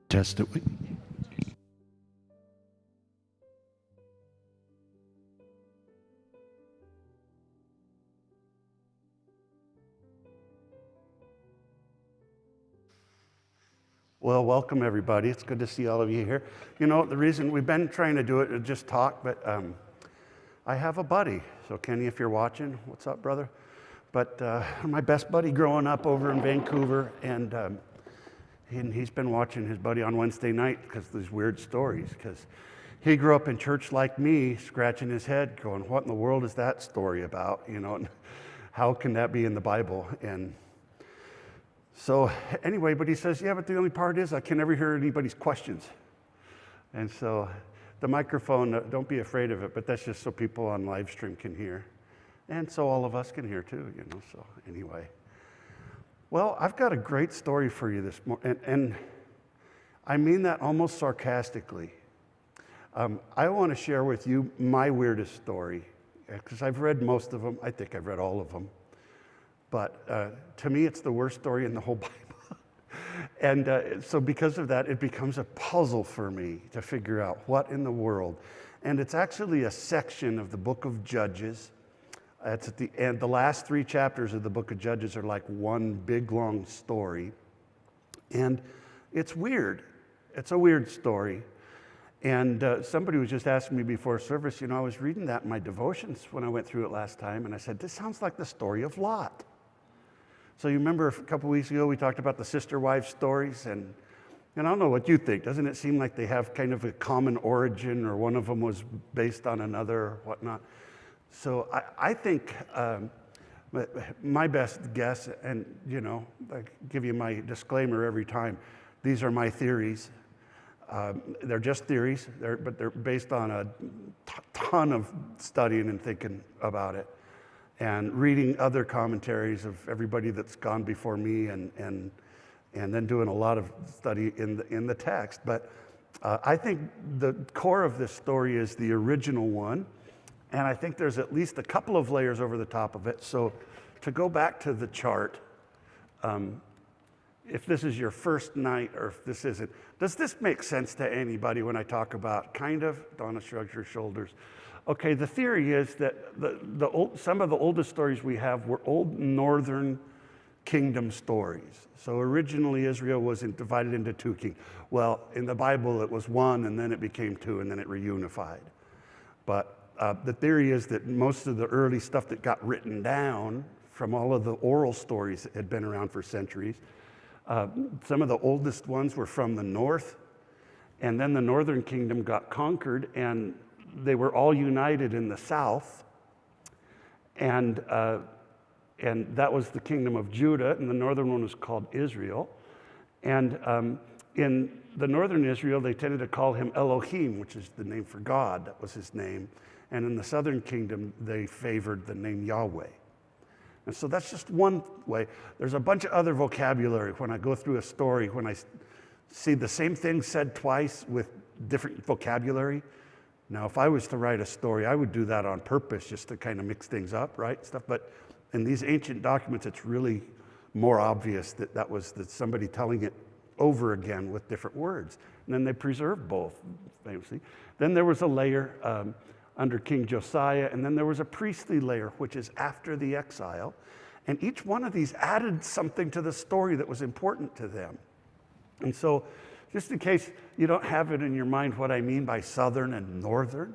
Test it. Well, welcome everybody. It's good to see all of you here. You know, the reason we've been trying to do it is just talk, but I have a buddy. So Kenny, if you're watching, what's up, brother? But my best buddy growing up over in Vancouver, and he's been watching his buddy on Wednesday night because these weird stories, because he grew up in church like me, scratching his head, going, what in the world is that story about? You know, and how can that be in the Bible? And so anyway, but he says, yeah, but the only part is I can never hear anybody's questions. And so the microphone, don't be afraid of it, but that's just so people on live stream can hear. And so all of us can hear too, you know, so anyway. Well, I've got a great story for you this morning, and I mean that almost sarcastically. I want to share with you my weirdest story, because I've read most of them. I think I've read all of them. But to me, it's the worst story in the whole Bible. And so because of that, it becomes a puzzle for me to figure out what in the world. And it's actually a section of the book of Judges. It's at the end. The last 3 chapters of the book of Judges are like one big, long story. And it's weird. It's a weird story. And somebody was just asking me before service, you know, I was reading that in my devotions when I went through it last time, and I said, this sounds like the story of Lot. So you remember a couple weeks ago we talked about the sister wives stories, and I don't know what you think. Doesn't it seem like they have kind of a common origin, or one of them was based on another or whatnot? So I think my best guess, and you know, I give you my disclaimer every time, these are my theories. They're just theories, but they're based on a ton of studying and thinking about it, and reading other commentaries of everybody that's gone before me, and then doing a lot of study in the text. But I think the core of this story is the original one, and I think there's at least a couple of layers over the top of it. So to go back to the chart, if this is your first night, or if this isn't, does this make sense to anybody when I talk about kind of? Donna shrugs her shoulders. Okay, the theory is that some of the oldest stories we have were old northern kingdom stories. So originally Israel was divided into 2 kingdoms. Well, in the Bible it was 1, and then it became 2, and then it reunified. But the theory is that most of the early stuff that got written down from all of the oral stories that had been around for centuries, some of the oldest ones were from the north, and then the northern kingdom got conquered, and they were all united in the south, and that was the kingdom of Judah, and the northern one was called Israel. And in the northern Israel, they tended to call him Elohim, which is the name for God. That was his name. And in the southern kingdom, they favored the name Yahweh. And so that's just one way. There's a bunch of other vocabulary. When I go through a story, when I see the same thing said twice with different vocabulary. Now, if I was to write a story, I would do that on purpose just to kind of mix things up, right? Stuff. But in these ancient documents, it's really more obvious that was somebody telling it over again with different words. And then they preserved both, famously. Then there was a layer under King Josiah, and then there was a priestly layer, which is after the exile. And each one of these added something to the story that was important to them. And so, just in case you don't have it in your mind what I mean by southern and northern,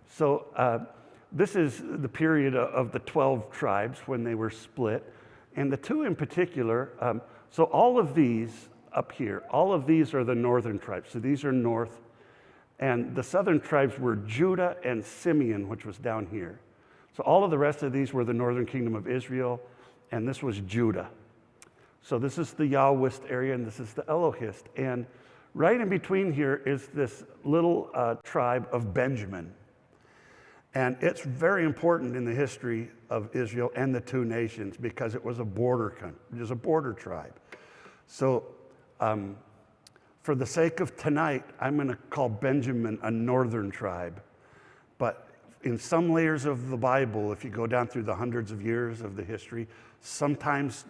so this is the period of the 12 tribes when they were split. And the 2 in particular, so all of these up here, all of these are the northern tribes. So these are north. And the southern tribes were Judah and Simeon, which was down here. So all of the rest of these were the northern kingdom of Israel, and this was Judah. So this is the Yahwist area, and this is the Elohist. And right in between here is this little tribe of Benjamin. And it's very important in the history of Israel and the 2 nations because it was a border country. It was a border tribe. So for the sake of tonight, I'm going to call Benjamin a northern tribe. But in some layers of the Bible, if you go down through the hundreds of years of the history, sometimes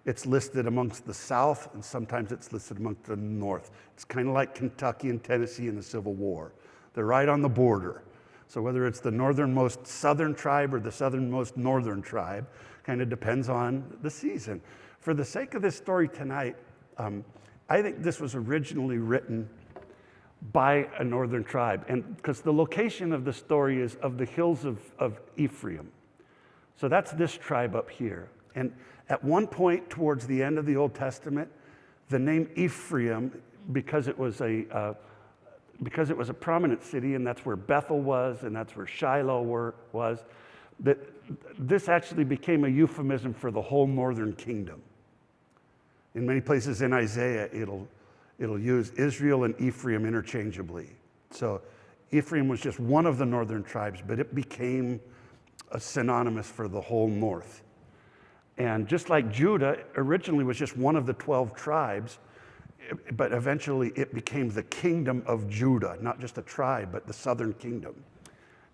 it's listed amongst the South, and sometimes it's listed amongst the North. It's kind of like Kentucky and Tennessee in the Civil War. They're right on the border. So whether it's the northernmost southern tribe or the southernmost northern tribe, kind of depends on the season. For the sake of this story tonight, I think this was originally written by a northern tribe, and because the location of the story is of the hills of Ephraim. So that's this tribe up here. And at one point towards the end of the Old Testament, the name Ephraim, because it was a prominent city, and that's where Bethel was, and that's where Shiloh was, that this actually became a euphemism for the whole northern kingdom. In many places in Isaiah, it'll use Israel and Ephraim interchangeably. So Ephraim was just one of the northern tribes, but it became a synonymous for the whole north. And just like Judah originally was just one of the 12 tribes, but eventually it became the kingdom of Judah, not just a tribe, but the southern kingdom.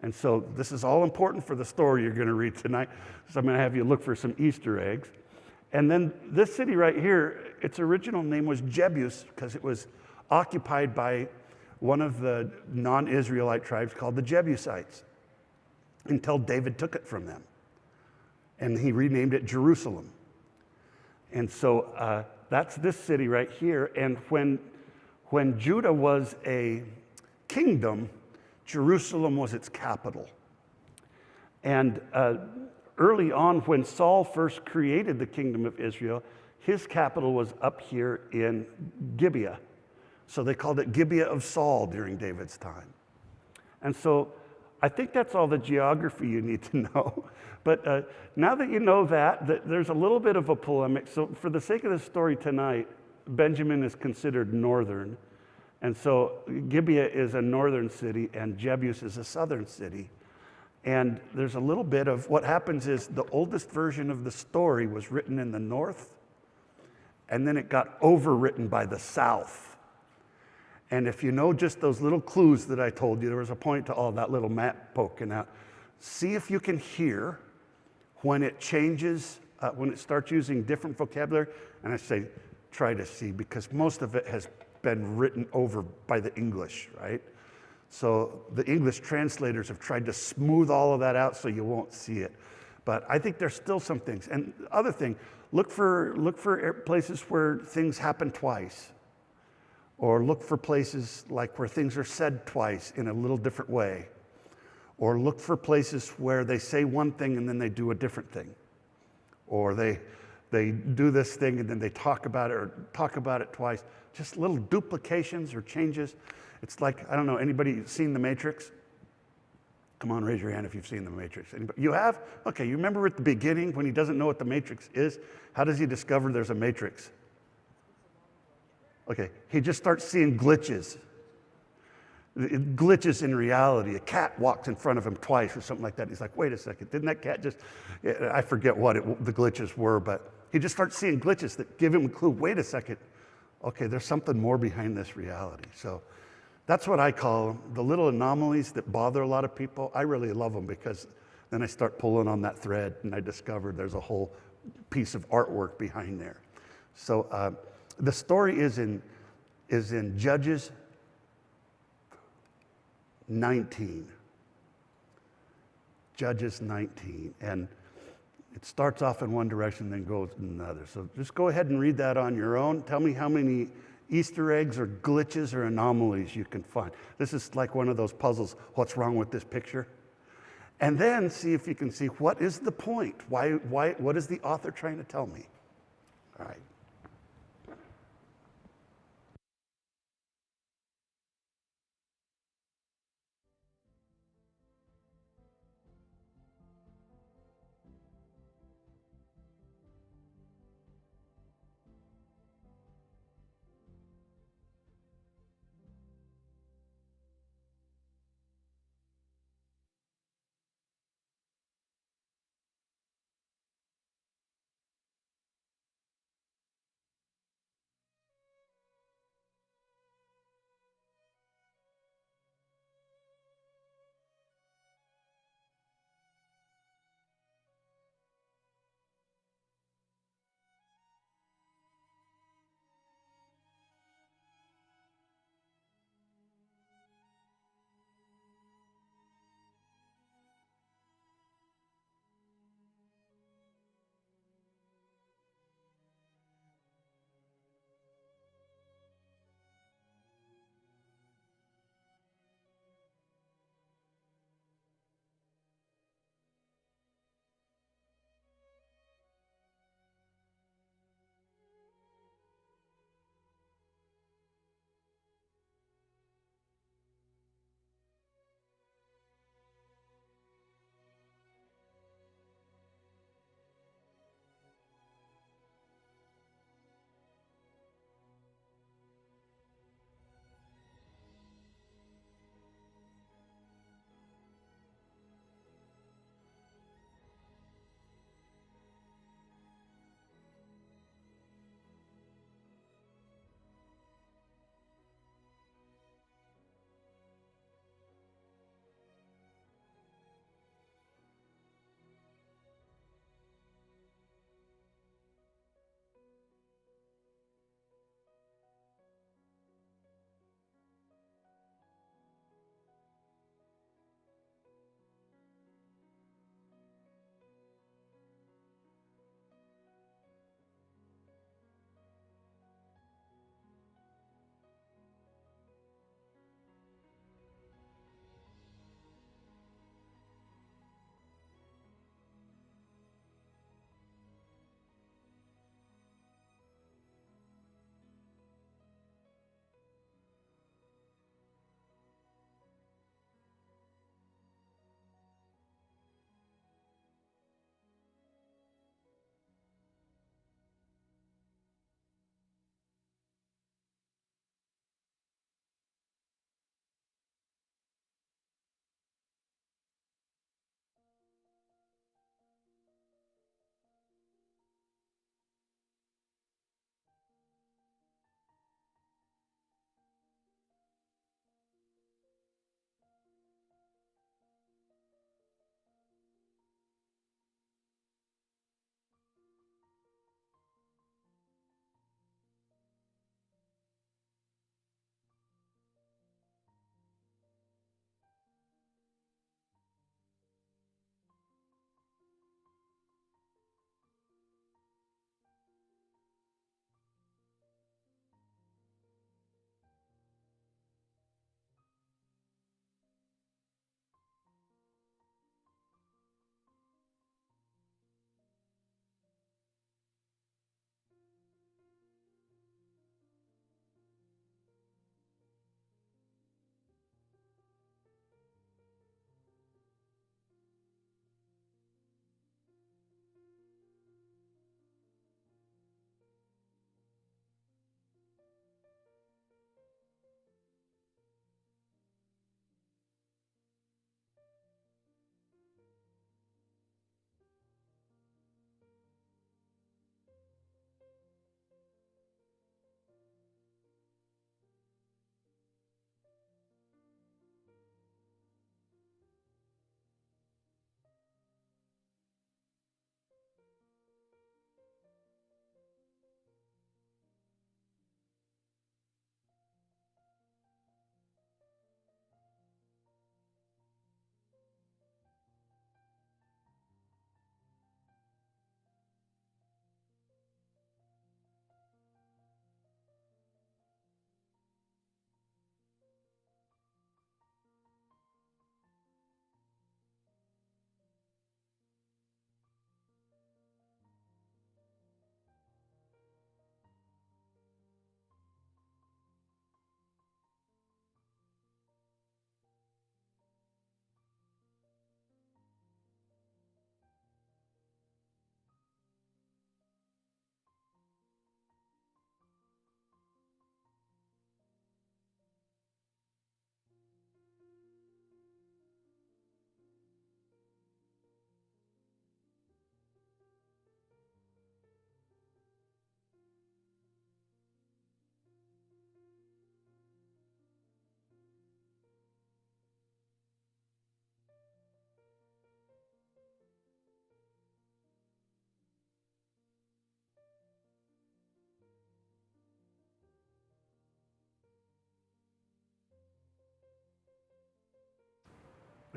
And so this is all important for the story you're going to read tonight. So I'm going to have you look for some Easter eggs. And then this city right here, its original name was Jebus because it was occupied by one of the non-Israelite tribes called the Jebusites until David took it from them. And he renamed it Jerusalem. And so that's this city right here. And when Judah was a kingdom, Jerusalem was its capital. And early on, when Saul first created the kingdom of Israel, his capital was up here in Gibeah. So they called it Gibeah of Saul during David's time. And so I think that's all the geography you need to know. But now that you know that, there's a little bit of a polemic. So for the sake of the story tonight, Benjamin is considered northern. And so Gibeah is a northern city and Jebus is a southern city. And there's a little bit of what happens is the oldest version of the story was written in the north, and then it got overwritten by the south. And if you know just those little clues that I told you, there was a point to all that little map poking out. See if you can hear when it changes, when it starts using different vocabulary. And I say, try to see, because most of it has been written over by the English, right? So the English translators have tried to smooth all of that out so you won't see it. But I think there's still some things. And the other thing, look for places where things happen twice. Or look for places like where things are said twice in a little different way. Or look for places where they say one thing and then they do a different thing. Or they do this thing and then they talk about it twice. Just little duplications or changes. It's like, I don't know, anybody seen The Matrix? Come on, raise your hand if you've seen The Matrix. Anybody? You have? Okay, you remember at the beginning when he doesn't know what the Matrix is? How does he discover there's a Matrix? Okay, he just starts seeing glitches. Glitches in reality. A cat walks in front of him twice or something like that. He's like, wait a second, didn't that cat just, I forget what the glitches were, but he just starts seeing glitches that give him a clue. Wait a second, okay, there's something more behind this reality. So that's what I call them, the little anomalies that bother a lot of people. I really love them because then I start pulling on that thread and I discover there's a whole piece of artwork behind there. So the story is in Judges 19. Judges 19. And it starts off in one direction, then goes in another. So just go ahead and read that on your own. Tell me how many Easter eggs or glitches or anomalies you can find. This is like one of those puzzles. What's wrong with this picture? And then see if you can see what is the point? What is the author trying to tell me? All right.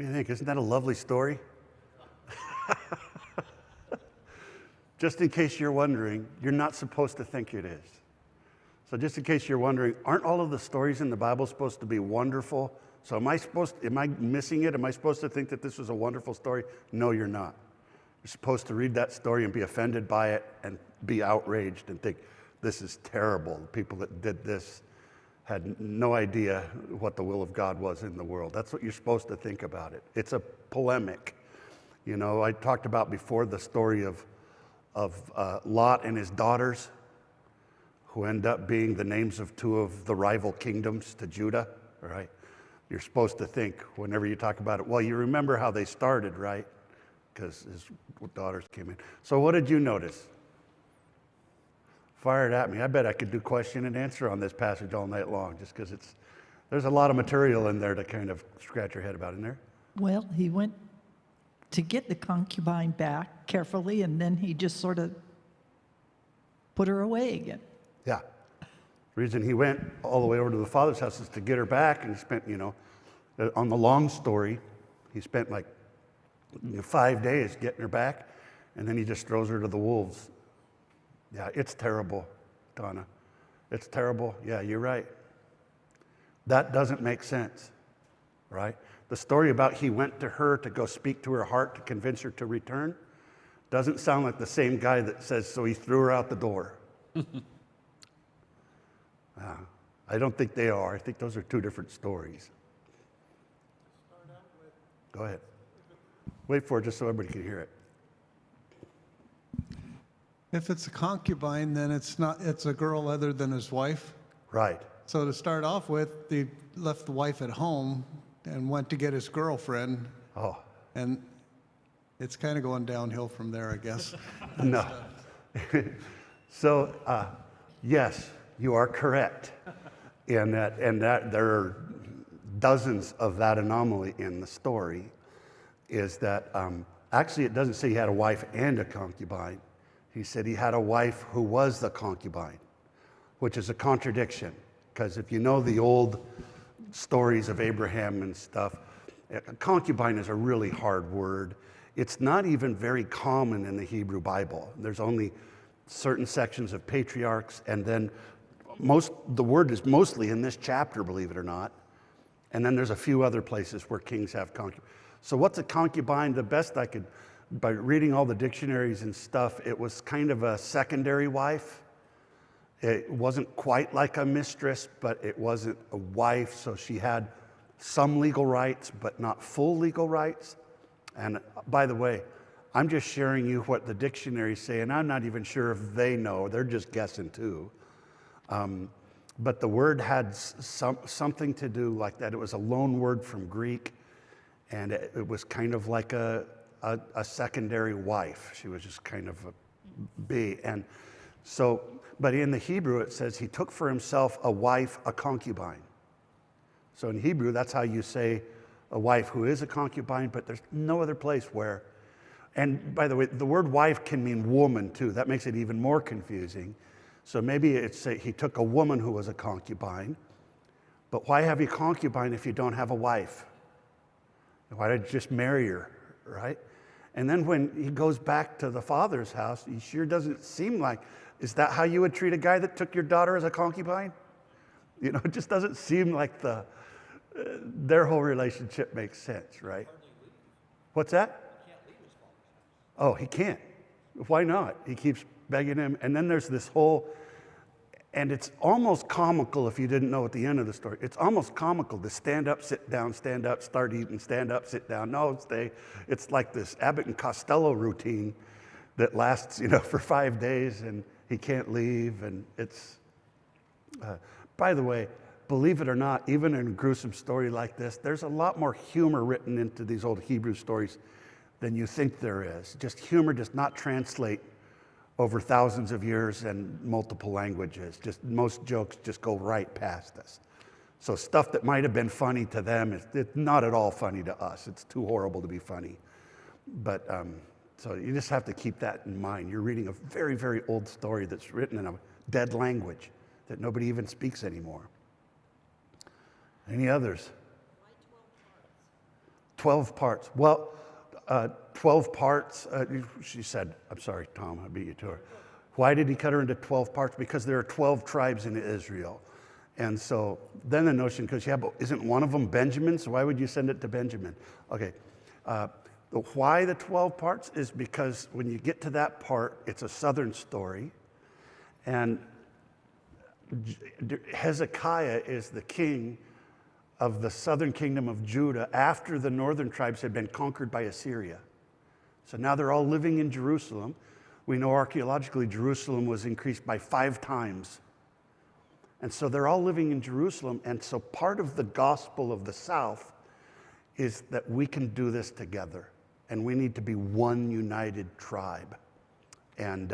do you think? Isn't that a lovely story? Just in case you're wondering, you're not supposed to think it is. So just in case you're wondering, aren't all of the stories in the Bible supposed to be wonderful? So am I missing it? Am I supposed to think that this was a wonderful story? No, you're not. You're supposed to read that story and be offended by it and be outraged and think, this is terrible. The people that did this had no idea what the will of God was in the world. That's what you're supposed to think about it. It's a polemic. You know, I talked about before the story of Lot and his daughters, who end up being the names of two of the rival kingdoms to Judah, right? You're supposed to think whenever you talk about it, well, you remember how they started, right? Because his daughters came in. So what did you notice? Fire it at me. I bet I could do question and answer on this passage all night long, just because there's a lot of material in there to kind of scratch your head about in there. Well, he went to get the concubine back carefully, and then he just sort of put her away again. Yeah. The reason he went all the way over to the father's house is to get her back, and he spent, on the long story, he spent like 5 days getting her back, and then he just throws her to the wolves. Yeah, it's terrible, Donna. It's terrible. Yeah, you're right. That doesn't make sense, right? The story about he went to her to go speak to her heart to convince her to return doesn't sound like the same guy that says, so he threw her out the door. I don't think they are. I think those are two different stories. Go ahead. Wait for it just so everybody can hear it. If it's a concubine, then it's a girl other than his wife. Right. So to start off with, he left the wife at home and went to get his girlfriend. Oh. And it's kind of going downhill from there, I guess. No. So, yes, you are correct in that there are dozens of that anomaly in the story. Is that actually it doesn't say he had a wife and a concubine. He said he had a wife who was the concubine, which is a contradiction. Because if you know the old stories of Abraham and stuff, a concubine is a really hard word. It's not even very common in the Hebrew Bible. There's only certain sections of patriarchs, and then the word is mostly in this chapter, believe it or not. And then there's a few other places where kings have concubines. So what's a concubine? The best I could, by reading all the dictionaries and stuff, it was kind of a secondary wife. It wasn't quite like a mistress, but it wasn't a wife, so she had some legal rights, but not full legal rights. And by the way, I'm just sharing you what the dictionaries say, and I'm not even sure if they know. They're just guessing too. But the word had something to do like that. It was a loan word from Greek, and it was kind of like a secondary wife. She was just kind of and so, but in the Hebrew it says he took for himself a wife, a concubine. So in Hebrew, that's how you say a wife who is a concubine, but there's no other place where, and by the way, the word wife can mean woman too. That makes it even more confusing. So maybe it's he took a woman who was a concubine, but why have a concubine if you don't have a wife? Why did you just marry her, right? And then when he goes back to the father's house, he sure doesn't seem like, is that how you would treat a guy that took your daughter as a concubine? You know, it just doesn't seem like their whole relationship makes sense, right? What's that? Oh, he can't. Why not? He keeps begging him. And then there's this whole, and it's almost comical if you didn't know at the end of the story. It's almost comical to stand up, sit down, stand up, start eating, stand up, sit down. No, stay. It's like this Abbott and Costello routine that lasts, for 5 days, and he can't leave. And it's, by the way, believe it or not, even in a gruesome story like this, there's a lot more humor written into these old Hebrew stories than you think there is. Just humor does not translate over thousands of years and multiple languages. Just most jokes just go right past us. So stuff that might have been funny to them is not at all funny to us. It's too horrible to be funny. But so you just have to keep that in mind. You're reading a very, very old story that's written in a dead language that nobody even speaks anymore. Any others? 12 12 parts. Well, 12 parts, she said, I'm sorry, Tom, I beat you to her. Why did he cut her into 12 parts? Because there are 12 tribes in Israel. And so then the notion, because, yeah, but isn't one of them Benjamin? So why would you send it to Benjamin? Okay. Why the 12 parts is because when you get to that part, it's a southern story. And Hezekiah is the king of the southern kingdom of Judah after the northern tribes had been conquered by Assyria. So now they're all living in Jerusalem. We know archaeologically Jerusalem was increased by 5 times. And so they're all living in Jerusalem. And so part of the gospel of the South is that we can do this together. And we need to be one united tribe. And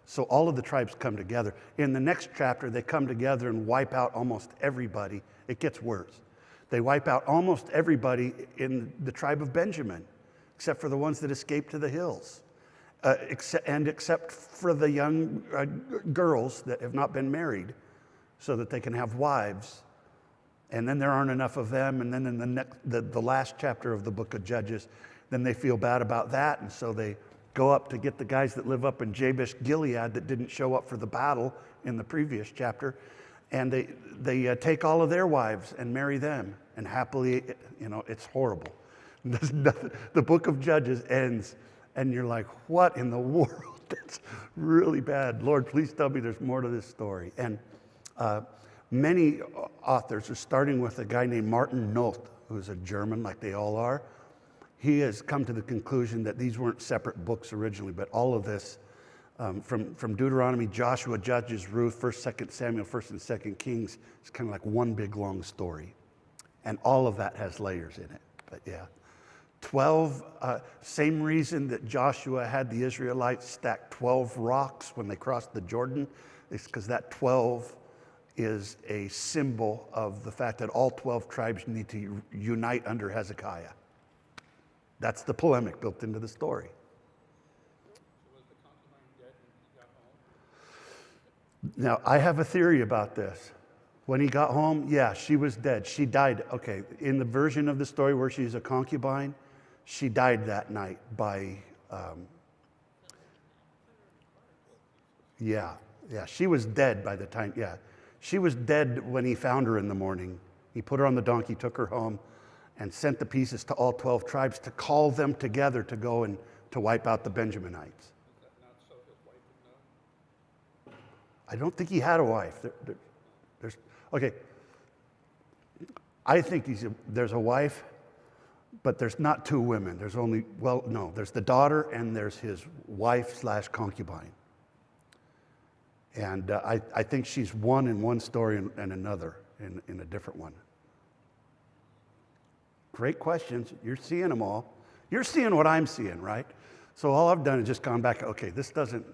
so all of the tribes come together. In the next chapter, they come together and wipe out almost everybody. It gets worse. They wipe out almost everybody in the tribe of Benjamin, except for the ones that escaped to the hills, except for the young girls that have not been married, so that they can have wives. And then there aren't enough of them. And then in the last chapter of the book of Judges, then they feel bad about that. And so they go up to get the guys that live up in Jabesh Gilead that didn't show up for the battle in the previous chapter. And they take all of their wives and marry them. And happily, it's horrible. The book of Judges ends, and you're like, what in the world? That's really bad. Lord, please tell me there's more to this story. And many authors are starting with a guy named Martin Noth, who's a German, like they all are. He has come to the conclusion that these weren't separate books originally, but all of this, from Deuteronomy, Joshua, Judges, Ruth, 1st, 2nd Samuel, 1st and 2nd Kings, it's kind of like one big long story. And all of that has layers in it. But yeah, 12, same reason that Joshua had the Israelites stack 12 rocks when they crossed the Jordan, is because that 12 is a symbol of the fact that all 12 tribes need to unite under Hezekiah. That's the polemic built into the story. Was the concubine dead when he got home? Now, I have a theory about this. When he got home, yeah, she was dead. She died. Okay, in the version of the story where she's a concubine, she died that night by, yeah, she was dead by the time, yeah. She was dead when he found her in the morning. He put her on the donkey, took her home, and sent the pieces to all 12 tribes to call them together to go and to wipe out the Benjaminites. Is that not so his wife would know? I don't think he had a wife. Okay. I think there's a wife, but there's not 2 women. There's only, well, no, there's the daughter and there's his wife/concubine. And I think she's one in one story and another in a different one. Great questions. You're seeing them all. You're seeing what I'm seeing, right? So all I've done is just gone back, okay, this doesn't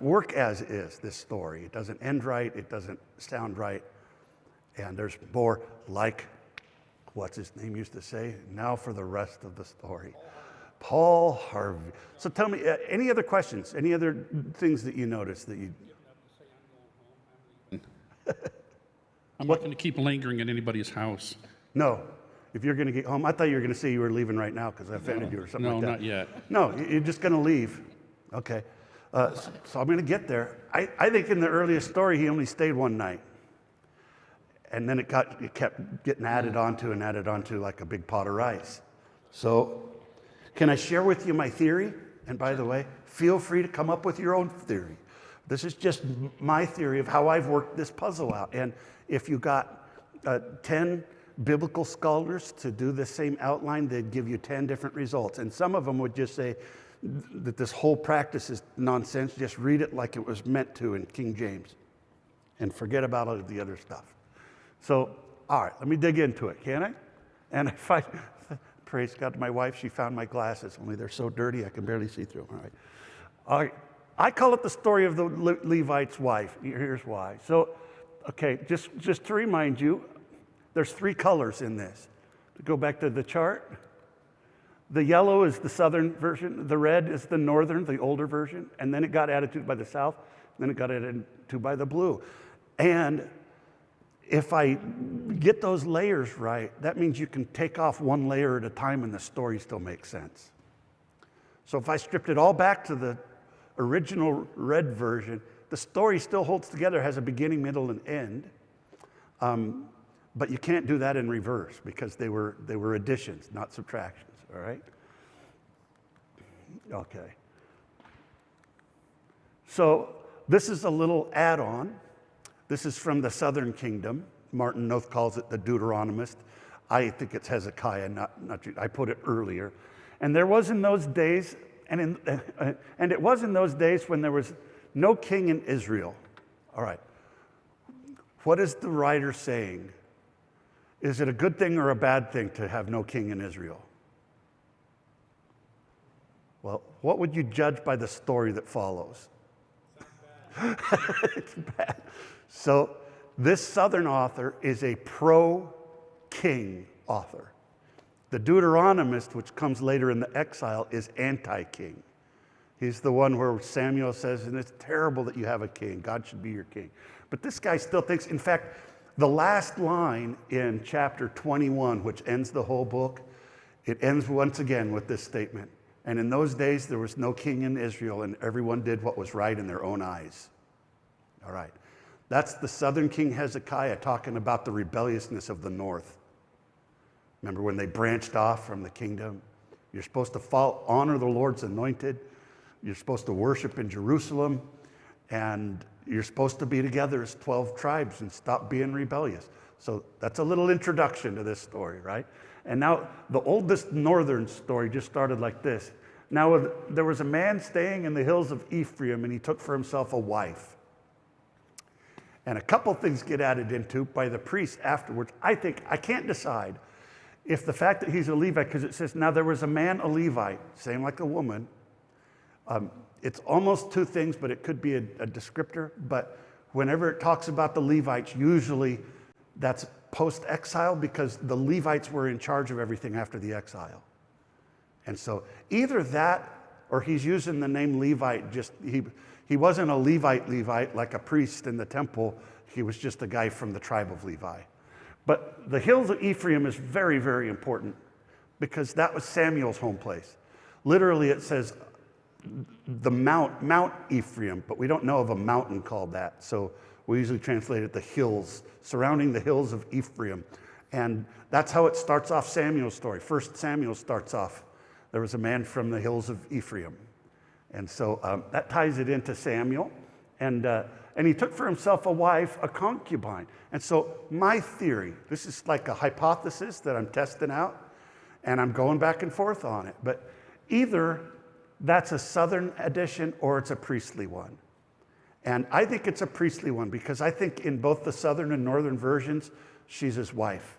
work as is, this story. It doesn't end right. It doesn't sound right. And there's more, like, what's his name used to say? Now for the rest of the story. Paul Harvey. So tell me, any other questions? Any other things that you noticed that you... I'm not going to keep lingering at anybody's house. No. If you're going to get home, I thought you were going to say you were leaving right now because I offended you or something like that. No, not yet. No, you're just going to leave. Okay. So I'm going to get there. I think in the earliest story, he only stayed one night. And then it kept getting added onto like a big pot of rice. So can I share with you my theory? And by the way, feel free to come up with your own theory. This is just my theory of how I've worked this puzzle out. And if you got 10 biblical scholars to do the same outline, they'd give you 10 different results. And some of them would just say that this whole practice is nonsense. Just read it like it was meant to in King James and forget about all of the other stuff. So, all right, let me dig into it, can I? And if I, praise God to my wife, she found my glasses, only they're so dirty I can barely see through them. All right. I call it the story of the Levite's wife. Here's why. So, okay, just to remind you, there's 3 colors in this. To go back to the chart, the yellow is the southern version, the red is the northern, the older version, and then it got added to by the south, then it got added to by the blue. And if I get those layers right, that means you can take off one layer at a time and the story still makes sense. So if I stripped it all back to the original red version, the story still holds together, has a beginning, middle, and end. But you can't do that in reverse because they were additions, not subtractions, all right? Okay. So this is a little add-on. This is from the Southern Kingdom. Martin Noth calls it the Deuteronomist. I think it's Hezekiah, not I put it earlier. And there was in those days, and it was in those days when there was no king in Israel. All right. What is the writer saying? Is it a good thing or a bad thing to have no king in Israel? Well, what would you judge by the story that follows? It's bad. So this Southern author is a pro-king author. The Deuteronomist, which comes later in the exile, is anti-king. He's the one where Samuel says, and it's terrible that you have a king. God should be your king. But this guy still thinks, in fact, the last line in chapter 21, which ends the whole book, it ends once again with this statement. And in those days, there was no king in Israel, and everyone did what was right in their own eyes. All right. That's the Southern King Hezekiah talking about the rebelliousness of the north. Remember when they branched off from the kingdom? You're supposed to honor the Lord's anointed. You're supposed to worship in Jerusalem. And you're supposed to be together as 12 tribes and stop being rebellious. So that's a little introduction to this story, right? And now the oldest northern story just started like this. Now there was a man staying in the hills of Ephraim, and he took for himself a wife. And a couple things get added into by the priest afterwards. I can't decide if the fact that he's a Levite, because it says, now there was a man, a Levite, same like a woman. It's almost two things, but it could be a descriptor. But whenever it talks about the Levites, usually that's post-exile because the Levites were in charge of everything after the exile. And so either that or he's using the name Levite, he wasn't a Levite like a priest in the temple. He was just a guy from the tribe of Levi. But the hills of Ephraim is very, very important because that was Samuel's home place. Literally it says the Mount Ephraim, but we don't know of a mountain called that. So we usually translate it the hills, surrounding the hills of Ephraim. And that's how it starts off Samuel's story. First Samuel starts off, there was a man from the hills of Ephraim. And so that ties it into Samuel. And he took for himself a wife, a concubine. And so my theory, this is like a hypothesis that I'm testing out, and I'm going back and forth on it. But either that's a southern edition or it's a priestly one. And I think it's a priestly one because I think in both the southern and northern versions, she's his wife.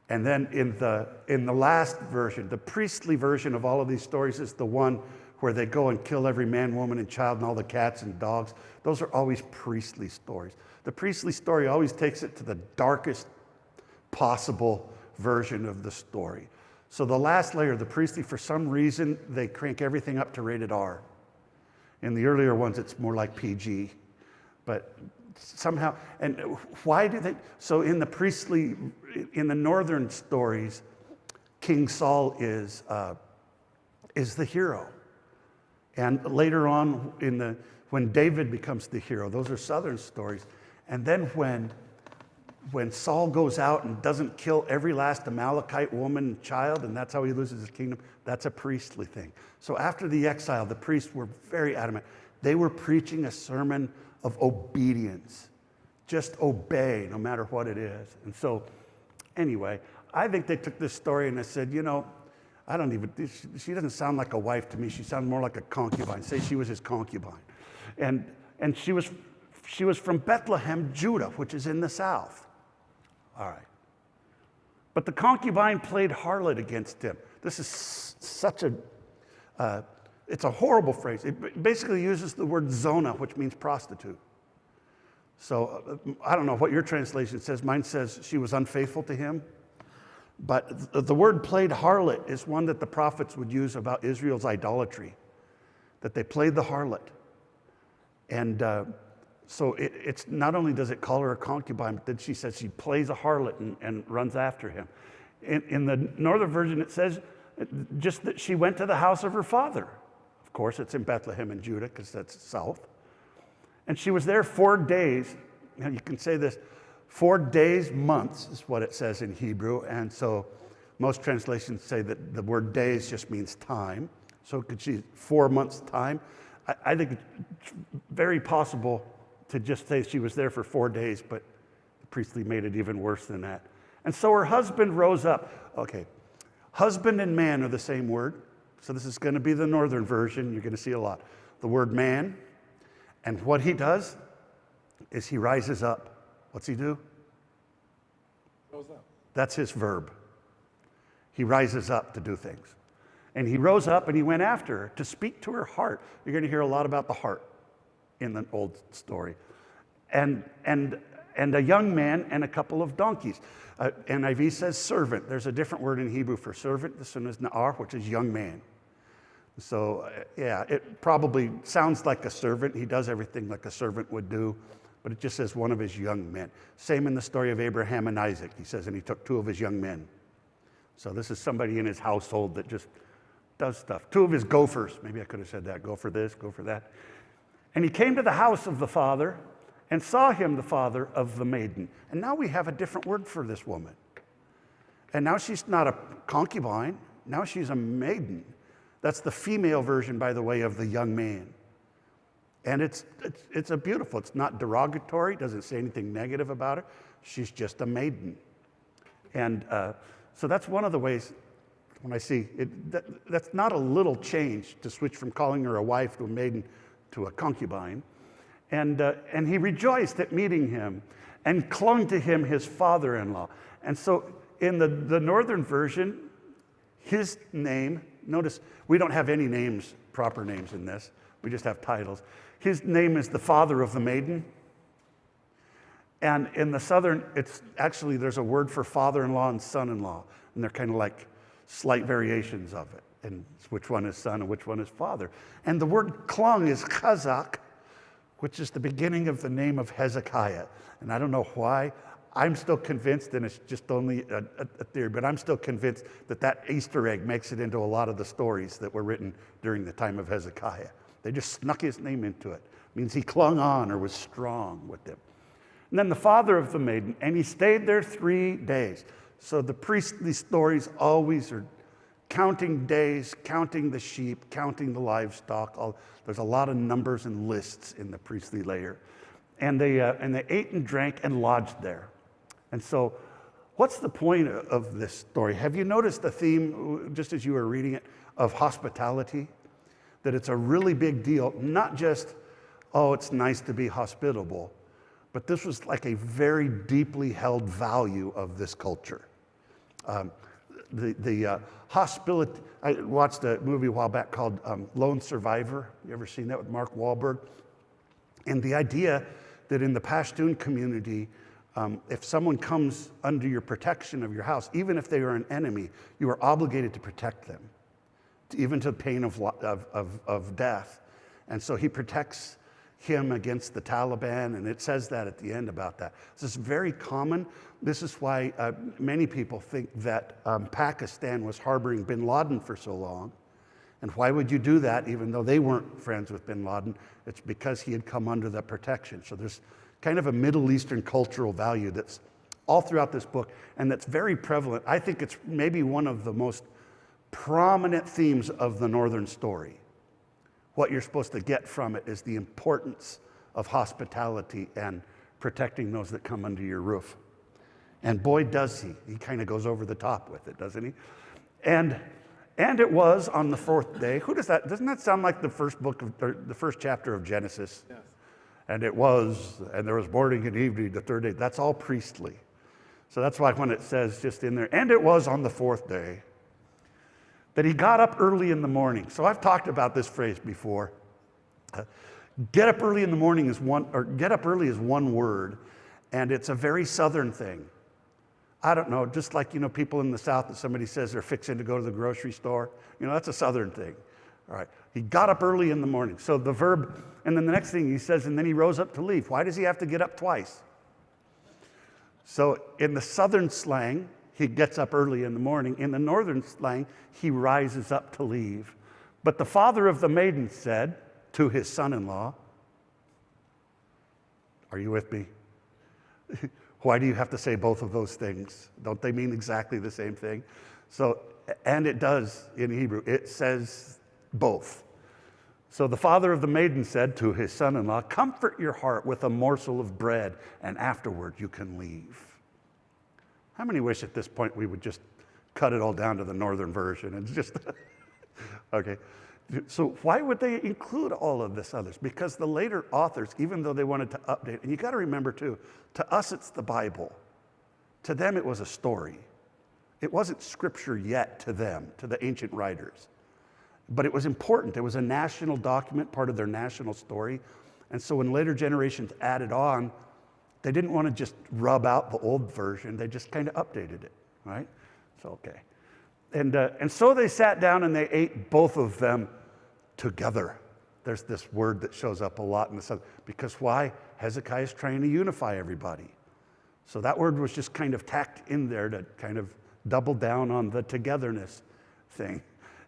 And then in the last version, the priestly version of all of these stories is the one where they go and kill every man, woman, and child and all the cats and dogs. Those are always priestly stories. The priestly story always takes it to the darkest possible version of the story. So the last layer, the priestly, for some reason, they crank everything up to rated R. In the earlier ones, it's more like PG. But somehow, and why do they? So in the priestly, in the northern stories, King Saul is the hero. And later on, when David becomes the hero, those are southern stories. And then when Saul goes out and doesn't kill every last Amalekite woman and child, and that's how he loses his kingdom, that's a priestly thing. So after the exile, the priests were very adamant. They were preaching a sermon of obedience. Just obey, no matter what it is. And so, anyway, I think they took this story and they said, she doesn't sound like a wife to me. She sounds more like a concubine. Say she was his concubine. And she was from Bethlehem, Judah, which is in the south. All right. But the concubine played harlot against him. This is such it's a horrible phrase. It basically uses the word zona, which means prostitute. So I don't know what your translation says. Mine says she was unfaithful to him. But the word played harlot is one that the prophets would use about Israel's idolatry, that they played the harlot. And So it's not only does it call her a concubine, but then she says she plays a harlot and runs after him. In the northern version, it says just that she went to the house of her father. Of course, it's in Bethlehem in Judah because that's south. And she was there 4 days. Now you can say this, 4 days, months is what it says in Hebrew. And so most translations say that the word days just means time. So could she 4 months' time? I think it's very possible to just say she was there for 4 days, but the priestly made it even worse than that. And so her husband rose up. Okay, husband and man are the same word. So this is going to be the northern version. You're going to see a lot. The word man. And what he does is he rises up. What's he do? Rose up. That's his verb. He rises up to do things. And he rose up and he went after her to speak to her heart. You're going to hear a lot about the heart in the old story. And a young man and a couple of donkeys. NIV says servant. There's a different word in Hebrew for servant. This one is na'ar, which is young man. So, yeah, it probably sounds like a servant. He does everything like a servant would do, but it just says one of his young men. Same in the story of Abraham and Isaac. He says, and he took 2 of his young men. So this is somebody in his household that just does stuff. 2 of his gophers. Maybe I could have said that. Go for this, go for that. And he came to the house of the father and saw him, the father of the maiden. And now we have a different word for this woman. And now she's not a concubine. Now she's a maiden. That's the female version, by the way, of the young man. And it's a beautiful, it's not derogatory, doesn't say anything negative about her. She's just a maiden. And so that's one of the ways when I see it, that's not a little change to switch from calling her a wife to a maiden to a concubine. And he rejoiced at meeting him and clung to him, his father-in-law. And so in the northern version, his name, notice we don't have any names, proper names in this. We just have titles. His name is the father of the maiden. And in the southern, it's actually, there's a word for father-in-law and son-in-law. And they're kind of like slight variations of it. And which one is son and which one is father. And the word clung is chazak, which is the beginning of the name of Hezekiah. And I don't know why. I'm still convinced, and it's just only a theory, but I'm still convinced that that Easter egg makes it into a lot of the stories that were written during the time of Hezekiah. They just snuck his name into it. It means he clung on or was strong with them. And then the father of the maiden, and he stayed there 3 days. So the priestly stories always are counting days, counting the sheep, counting the livestock. There's a lot of numbers and lists in the priestly layer. And they ate and drank and lodged there. And so what's the point of this story? Have you noticed the theme, just as you were reading it, of hospitality? That it's a really big deal, not just, oh, it's nice to be hospitable, but this was like a very deeply held value of this culture. The hospitality, I watched a movie a while back called Lone Survivor. You ever seen that with Mark Wahlberg? And the idea that in the Pashtun community, if someone comes under your protection of your house, even if they are an enemy, you are obligated to protect them, even to the pain of death. And so he protects him against the Taliban, and it says that at the end about that. This is very common. This is why many people think that Pakistan was harboring bin Laden for so long. And why would you do that even though they weren't friends with bin Laden? It's because he had come under that protection. So there's kind of a Middle Eastern cultural value that's all throughout this book, and that's very prevalent. I think it's maybe one of the most prominent themes of the Northern story. What you're supposed to get from it is the importance of hospitality and protecting those that come under your roof. And boy, does he. He kind of goes over the top with it, doesn't he? And it was on the 4th day. Who does that? Doesn't that sound like the first book of, or the first chapter of Genesis? Yes. And it was, and there was morning and evening, the 3rd day. That's all priestly. So that's why when it says just in there, and it was on the 4th day, that he got up early in the morning. So I've talked about this phrase before. Get up early in the morning is get up early is one word, and it's a very Southern thing. I don't know, just like, people in the South, that somebody says they're fixing to go to the grocery store, that's a Southern thing. All right. He got up early in the morning. So the verb, and then the next thing he says, and then he rose up to leave. Why does he have to get up twice? So in the southern slang, he gets up early in the morning. In the northern slang, he rises up to leave. But the father of the maiden said to his son-in-law, are you with me? Why do you have to say both of those things? Don't they mean exactly the same thing? So, and it does in Hebrew. It says both. So the father of the maiden said to his son-in-law, comfort your heart with a morsel of bread, and afterward you can leave. How many wish at this point we would just cut it all down to the northern version? It's just, okay. So why would they include all of this others? Because the later authors, even though they wanted to update, and you got to remember too, to us it's the Bible. To them it was a story. It wasn't scripture yet to them, to the ancient writers. But it was important. It was a national document, part of their national story. And so when later generations added on, they didn't want to just rub out the old version. They just kind of updated it, right? So, okay. And so they sat down and they ate both of them together. There's this word that shows up a lot in the South. Because why? Hezekiah is trying to unify everybody. So that word was just kind of tacked in there to kind of double down on the togetherness thing.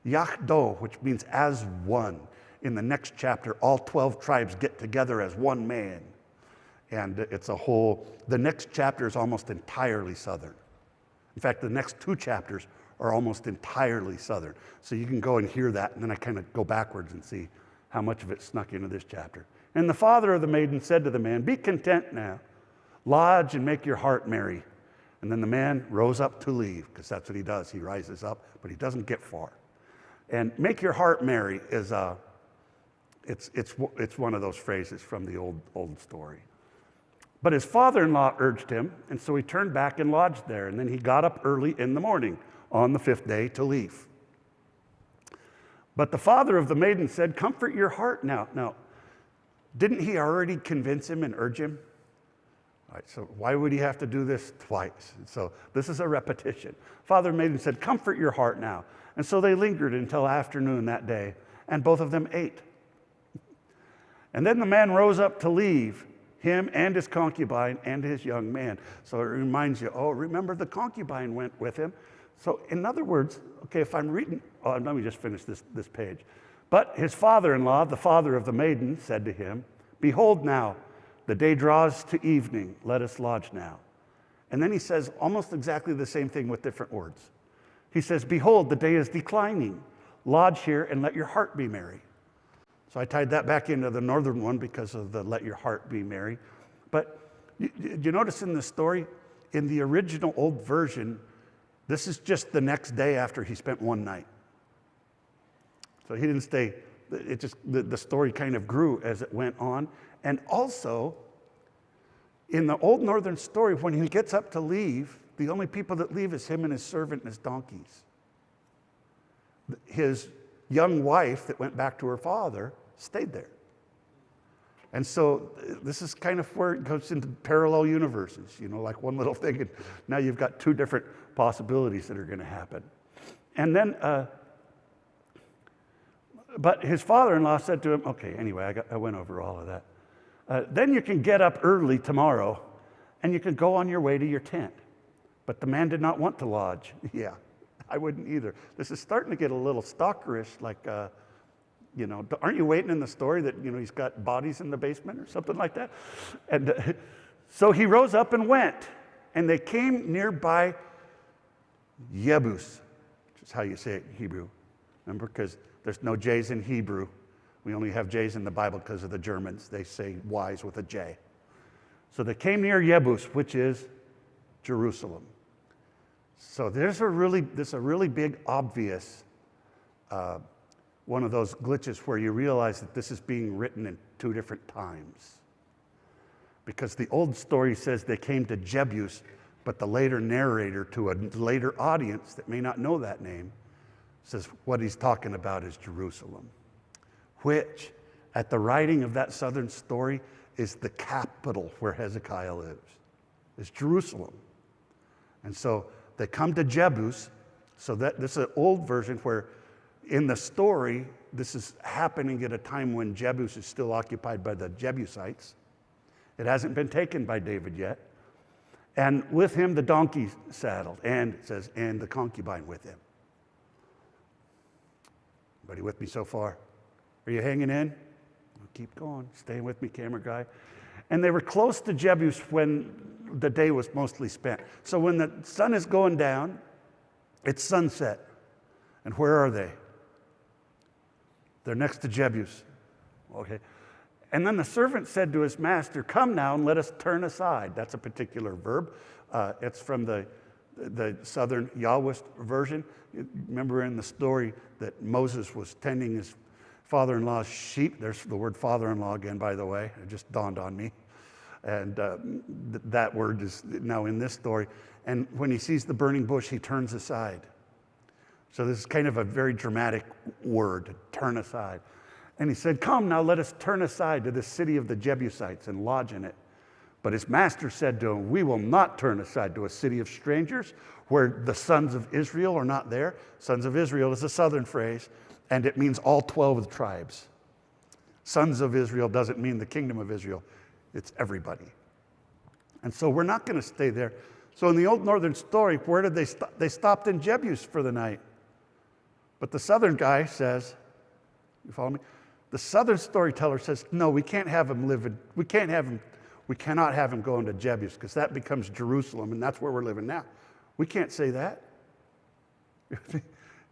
Yachdo, which means as one. In the next chapter, all 12 tribes get together as one man. And it's a whole, the next chapter is almost entirely Southern. In fact, the next 2 chapters are almost entirely Southern. So you can go and hear that, and then I kind of go backwards and see how much of it snuck into this chapter. And the father of the maiden said to the man, be content now, lodge and make your heart merry. And then the man rose up to leave, because that's what he does. He rises up, but he doesn't get far. And make your heart merry is it's one of those phrases from the old story. But his father-in-law urged him, and so he turned back and lodged there. And then he got up early in the morning on the 5th day to leave. But the father of the maiden said, comfort your heart now. Now, didn't he already convince him and urge him? All right, so why would he have to do this twice? So this is a repetition. Father of the maiden said, comfort your heart now. And so they lingered until afternoon that day, and both of them ate. And then the man rose up to leave, him and his concubine and his young man. So it reminds you, oh, remember the concubine went with him. So in other words, okay, if I'm reading, let me just finish this page. But his father-in-law, the father of the maiden, said to him, behold now, the day draws to evening, let us lodge now. And then he says almost exactly the same thing with different words. He says, behold, the day is declining. Lodge here and let your heart be merry. So I tied that back into the northern one because of the let your heart be merry. But you notice in the story, in the original old version, this is just the next day after he spent one night. So he didn't stay, it just, the story kind of grew as it went on. And also, in the old northern story, when he gets up to leave, the only people that leave is him and his servant and his donkeys. His young wife that went back to her father stayed there. And so this is kind of where it goes into parallel universes, like one little thing, and now you've got 2 different possibilities that are going to happen. And then, but his father-in-law said to him, okay, anyway, I went over all of that. Then you can get up early tomorrow, and you can go on your way to your tent. But the man did not want to lodge. Yeah, I wouldn't either. This is starting to get a little stalkerish, like, aren't you waiting in the story that, he's got bodies in the basement or something like that? And so he rose up and went, and they came nearby Yebus, which is how you say it in Hebrew. Remember, because there's no J's in Hebrew. We only have J's in the Bible because of the Germans. They say Y's with a J. So they came near Yebus, which is Jerusalem. So there's a really big, obvious one of those glitches where you realize that this is being written in 2 different times. Because the old story says they came to Jebus, but the later narrator to a later audience that may not know that name says what he's talking about is Jerusalem, which at the writing of that southern story is the capital where Hezekiah lives, is Jerusalem. And so they come to Jebus, so that this is an old version where in the story, this is happening at a time when Jebus is still occupied by the Jebusites. It hasn't been taken by David yet. And with him, the donkey saddled, and it says, and the concubine with him. Everybody with me so far? Are you hanging in? Keep going. Stay with me, camera guy. And they were close to Jebus when the day was mostly spent. So when the sun is going down, it's sunset. And where are they? They're next to Jebus. Okay. And then the servant said to his master, come now and let us turn aside. That's a particular verb. It's from the Southern Yahwist version. Remember in the story that Moses was tending his father-in-law's sheep. There's the word father-in-law again, by the way. It just dawned on me. And that word is now in this story. And when he sees the burning bush, he turns aside. So this is kind of a very dramatic word, to turn aside. And he said, come now, let us turn aside to the city of the Jebusites and lodge in it. But his master said to him, we will not turn aside to a city of strangers where the sons of Israel are not there. Sons of Israel is a southern phrase, and it means all 12 of the tribes. Sons of Israel doesn't mean the kingdom of Israel. It's everybody. And so we're not going to stay there. So in the old northern story, where did they stop? They stopped in Jebus for the night. But the southern guy says, you follow me? The southern storyteller says, no, we can't have him live in, we cannot have him go into Jebus because that becomes Jerusalem and that's where we're living now. We can't say that.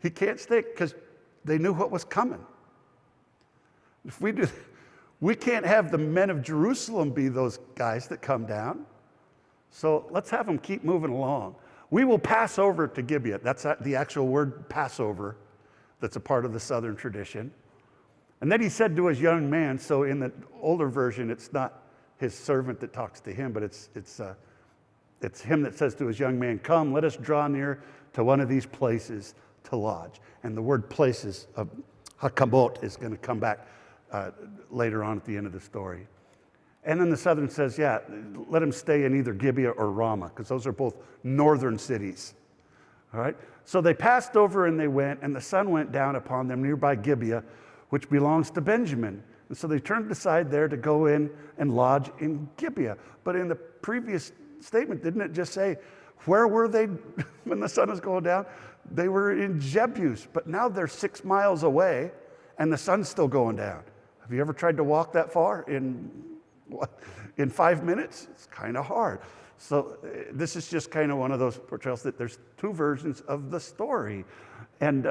He can't stay because they knew what was coming. If we do, we can't have the men of Jerusalem be those guys that come down. So let's have them keep moving along. We will pass over to Gibeah. That's the actual word Passover that's a part of the southern tradition. And then he said to his young man, so in the older version, it's not his servant that talks to him, but it's him that says to his young man, come, let us draw near to one of these places to lodge. And the word places, hakamot, is going to come back later on at the end of the story. And then the southern says, yeah, let him stay in either Gibeah or Ramah, because those are both northern cities. All right? So they passed over and they went, and the sun went down upon them nearby Gibeah, which belongs to Benjamin. And so they turned aside there to go in and lodge in Gibeah. But in the previous statement, didn't it just say, where were they when the sun was going down? They were in Jebus, but now they're 6 miles away, and the sun's still going down. Have you ever tried to walk that far in 5 minutes? It's kind of hard. So this is just kind of one of those portrayals that there's two versions of the story. And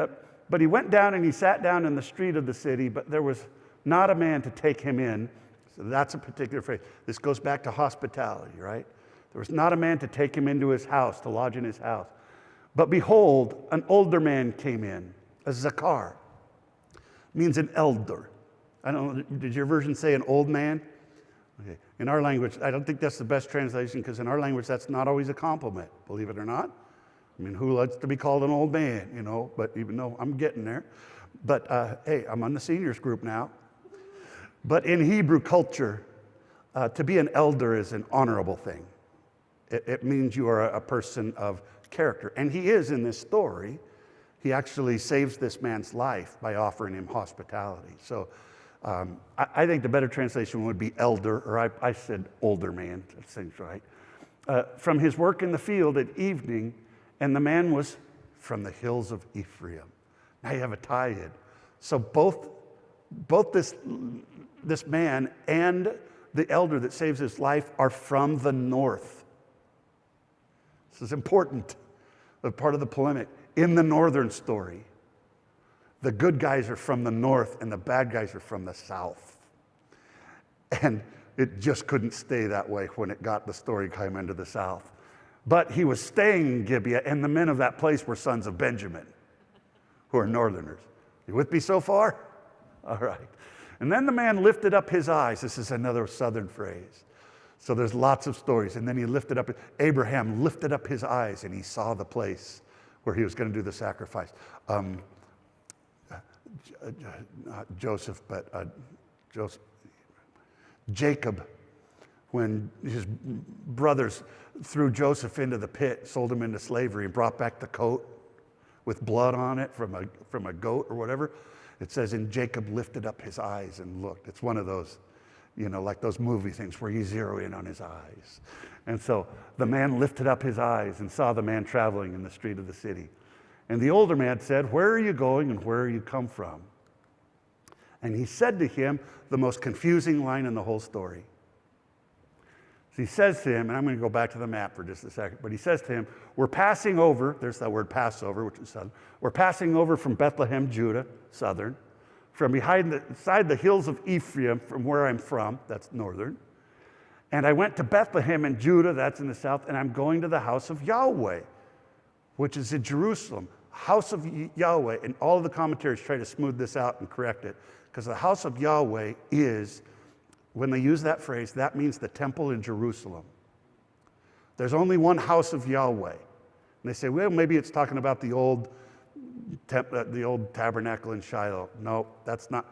but he went down and he sat down in the street of the city, but there was not a man to take him in. So that's a particular phrase. This goes back to hospitality, right? There was not a man to take him into his house, to lodge in his house. But behold, an older man came in, a zakar. Means an elder. I don't know, did your version say an old man? Okay. In our language, I don't think that's the best translation because in our language, that's not always a compliment, believe it or not. I mean, who likes to be called an old man, you know, but even though I'm getting there. But hey, I'm on the seniors group now. But in Hebrew culture, to be an elder is an honorable thing. It means you are a person of character. And he is in this story. He actually saves this man's life by offering him hospitality. So I think the better translation would be elder, or I said older man, that seems right. From his work in the field at evening, and the man was from the hills of Ephraim. Now you have a tie-in. So both this man and the elder that saves his life are from the north. This is important, part of the polemic. In the northern story, the good guys are from the north and the bad guys are from the south. And it just couldn't stay that way when the story came into the south. But he was staying in Gibeah, and the men of that place were sons of Benjamin, who are northerners. You with me so far? All right. And then the man lifted up his eyes. This is another southern phrase. So there's lots of stories. And then Abraham lifted up his eyes, and he saw the place where he was going to do the sacrifice. Not Joseph, but Jacob, when his brothers threw Joseph into the pit, sold him into slavery, and brought back the coat with blood on it from a goat or whatever. It says, and Jacob lifted up his eyes and looked. It's one of those, like those movie things where you zero in on his eyes. And so the man lifted up his eyes and saw the man traveling in the street of the city. And the older man said, where are you going and where are you come from? And he said to him the most confusing line in the whole story. So he says to him, and I'm going to go back to the map for just a second, but he says to him, we're passing over, there's that word Passover, which is southern. We're passing over from Bethlehem, Judah, southern, from beside the hills of Ephraim, from where I'm from, that's northern. And I went to Bethlehem in Judah, that's in the south, and I'm going to the house of Yahweh, which is in Jerusalem. House of Yahweh, and all of the commentaries try to smooth this out and correct it, because the house of Yahweh is, when they use that phrase, that means the temple in Jerusalem. There's only one house of Yahweh. And they say, well, maybe it's talking about the old tabernacle in Shiloh. No, that's not.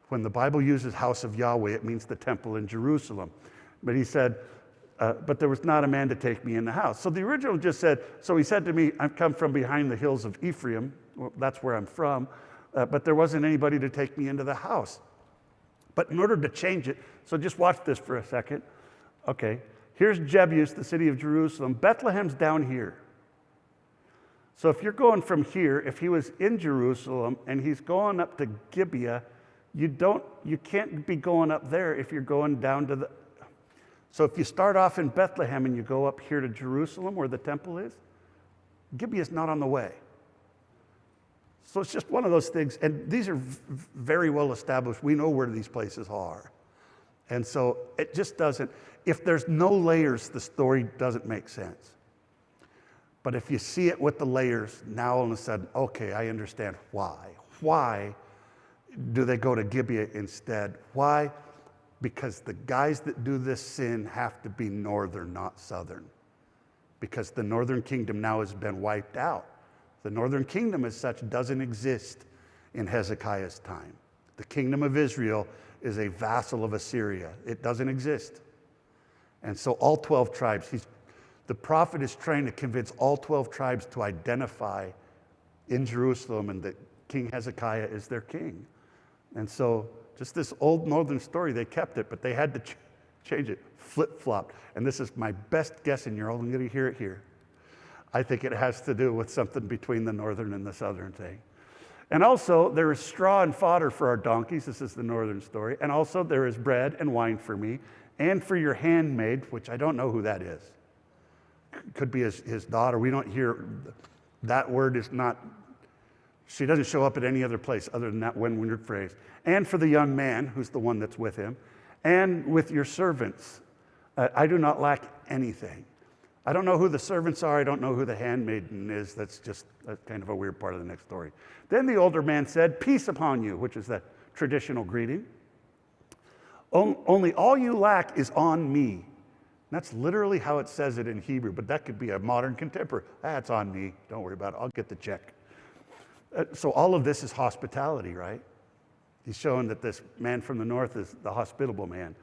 When the Bible uses house of Yahweh, it means the temple in Jerusalem. But he said, but there was not a man to take me in the house. So the original just said, so he said to me, I've come from behind the hills of Ephraim. Well, that's where I'm from. But there wasn't anybody to take me into the house. But in order to change it, so just watch this for a second. Okay, here's Jebus, the city of Jerusalem. Bethlehem's down here. So if you're going from here, if he was in Jerusalem and he's going up to Gibeah, you can't be going up there if you're going down to the... So if you start off in Bethlehem and you go up here to Jerusalem where the temple is, Gibeah's not on the way. So it's just one of those things, and these are very well established. We know where these places are. And so it just doesn't, if there's no layers, the story doesn't make sense. But if you see it with the layers, now all of a sudden, okay, I understand why. Why do they go to Gibeah instead? Why? Because the guys that do this sin have to be northern, not southern. Because the northern kingdom now has been wiped out. The northern kingdom as such doesn't exist in Hezekiah's time. The kingdom of Israel is a vassal of Assyria. It doesn't exist. And so all 12 tribes, the prophet is trying to convince all 12 tribes to identify in Jerusalem and that King Hezekiah is their king. And so just this old northern story, they kept it, but they had to change it, flip-flopped. And this is my best guess, and you're only going to hear it here. I think it has to do with something between the northern and the southern thing. And also, there is straw and fodder for our donkeys. This is the northern story. And also, there is bread and wine for me, and for your handmaid, which I don't know who that is. Could be his daughter. We don't hear, that word is not, she doesn't show up at any other place other than that one word phrase. And for the young man, who's the one that's with him, and with your servants. I do not lack anything. I don't know who the servants are. I don't know who the handmaiden is. That's kind of a weird part of the next story. Then the older man said, peace upon you, which is that traditional greeting. Only all you lack is on me. That's literally how it says it in Hebrew, but that could be a modern contemporary. It's on me. Don't worry about it. I'll get the check. So all of this is hospitality, right? He's showing that this man from the north is the hospitable man.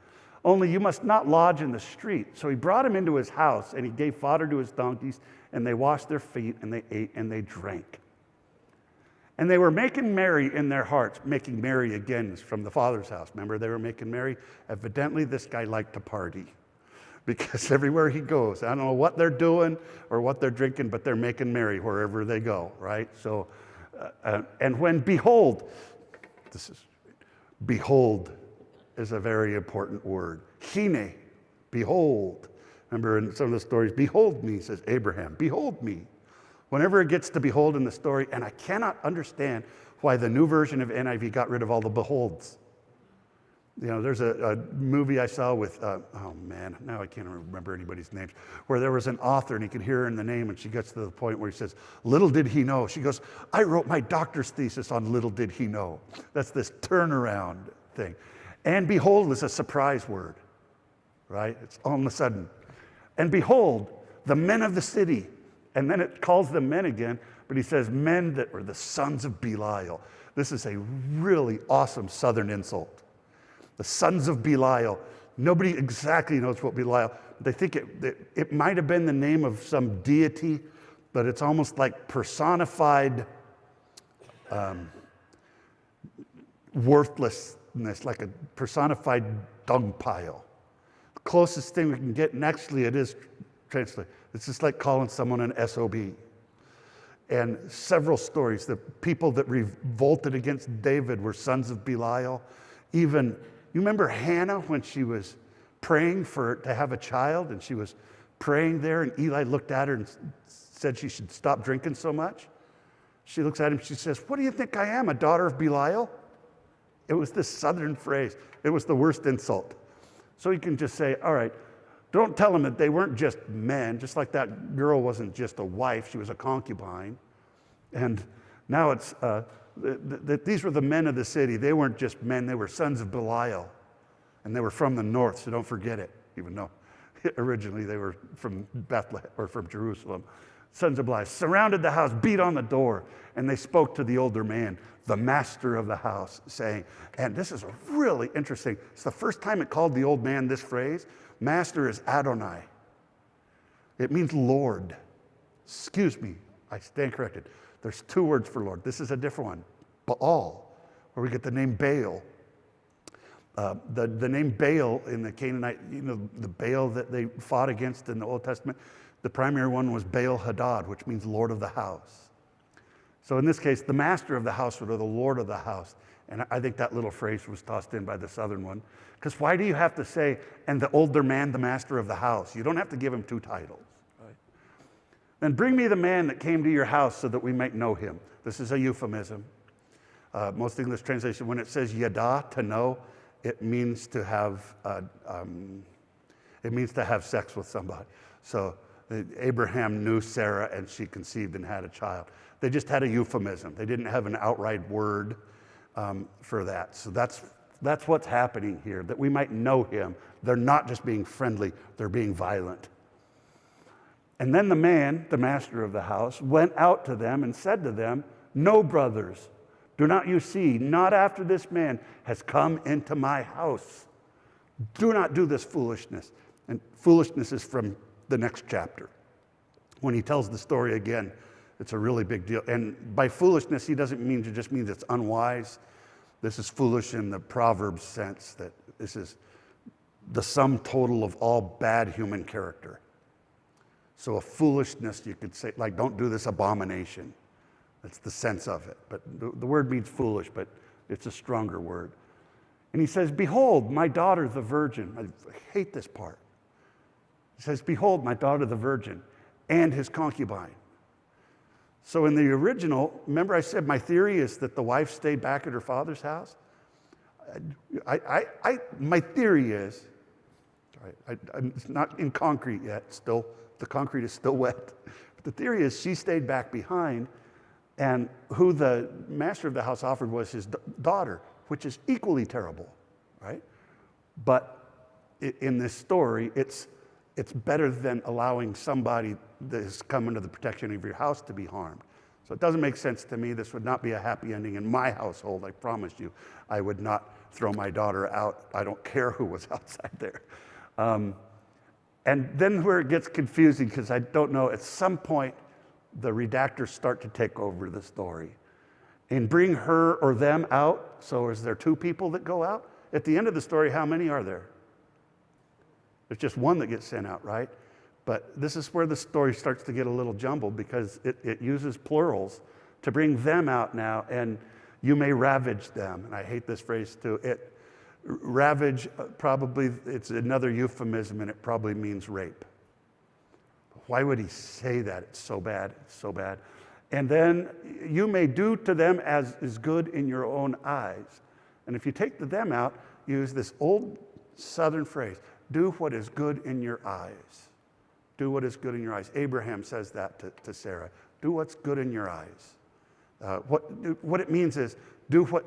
Only you must not lodge in the street. So he brought him into his house, and he gave fodder to his donkeys, and they washed their feet, and they ate, and they drank. And they were making merry in their hearts. Making merry again is from the father's house. Remember, they were making merry? Evidently, this guy liked to party, because everywhere he goes, I don't know what they're doing or what they're drinking, but they're making merry wherever they go, right? So, and when behold is a very important word. Hine, behold. Remember in some of the stories, behold me, says Abraham. Behold me. Whenever it gets to behold in the story, and I cannot understand why the new version of NIV got rid of all the beholds. You know, there's a movie I saw with, oh man, now I can't remember anybody's names, where there was an author and he could hear her in the name, and she gets to the point where he says, little did he know. She goes, I wrote my doctor's thesis on little did he know. That's this turnaround thing. And behold is a surprise word, right? It's all of a sudden. And behold, the men of the city. And then it calls them men again, but he says men that were the sons of Belial. This is a really awesome southern insult. The sons of Belial. Nobody exactly knows what Belial. They think it might have been the name of some deity, but it's almost like personified worthlessness, like a personified dung pile. The closest thing we can get, and actually it is translated, it's just like calling someone an SOB. And several stories, the people that revolted against David were sons of Belial. Even, you remember Hannah when she was praying to have a child, and she was praying there, and Eli looked at her and said she should stop drinking so much? She looks at him, she says, "What do you think I am, a daughter of Belial?" It was this southern phrase. It was the worst insult. So you can just say, all right, don't tell them that they weren't just men, just like that girl wasn't just a wife, she was a concubine. And now it's, that these were the men of the city. They weren't just men, they were sons of Belial. And they were from the north, so don't forget it, even though originally they were from Bethlehem or from Jerusalem. Sons of Belial surrounded the house, beat on the door, and they spoke to the older man, the master of the house, saying, and this is really interesting. It's the first time it called the old man this phrase. Master is Adonai. It means Lord. Excuse me, I stand corrected. There's two words for Lord. This is a different one. Baal, where we get the name Baal. The name Baal in the Canaanite, the Baal that they fought against in the Old Testament, the primary one was Baal Hadad, which means Lord of the house. So in this case, the master of the house or the Lord of the house. And I think that little phrase was tossed in by the southern one. Because why do you have to say, and the older man, the master of the house? You don't have to give him two titles. Right? Then bring me the man that came to your house so that we might know him. This is a euphemism. Most English translation, when it says yada, to know, it means to have sex with somebody. So Abraham knew Sarah and she conceived and had a child. They just had a euphemism. They didn't have an outright word for that. So that's what's happening here, that we might know him. They're not just being friendly, they're being violent. And then the man, the master of the house, went out to them and said to them, "No, brothers, do not you see, not after this man has come into my house. Do not do this foolishness." And foolishness is from the next chapter. When he tells the story again, it's a really big deal. And by foolishness, he doesn't mean it just means it's unwise. This is foolish in the Proverbs sense, that this is the sum total of all bad human character. So a foolishness, you could say, like, don't do this abomination. That's the sense of it. But the word means foolish, but it's a stronger word. And he says, "Behold, my daughter, the virgin." I hate this part. He says, "Behold, my daughter, the virgin, and his concubine." So in the original, remember I said my theory is that the wife stayed back at her father's house? My theory is, it's not in concrete yet, still, the concrete is still wet. But the theory is she stayed back behind, and who the master of the house offered was his daughter, which is equally terrible, right? But in this story, it's better than allowing somebody that has come into the protection of your house to be harmed. So it doesn't make sense to me. This would not be a happy ending in my household, I promise you. I would not throw my daughter out. I don't care who was outside there. And then where it gets confusing, because I don't know, at some point, the redactors start to take over the story and bring her or them out. So is there two people that go out? At the end of the story, how many are there? There's just one that gets sent out, right? But this is where the story starts to get a little jumbled, because it uses plurals to bring them out now, and you may ravage them. And I hate this phrase too. Ravage, probably, it's another euphemism, and it probably means rape. Why would he say that? It's so bad. It's so bad. And then you may do to them as is good in your own eyes. And if you take the them out, use this old southern phrase, do what is good in your eyes. Do what is good in your eyes. Abraham says that to Sarah. Do what's good in your eyes. What it means is do what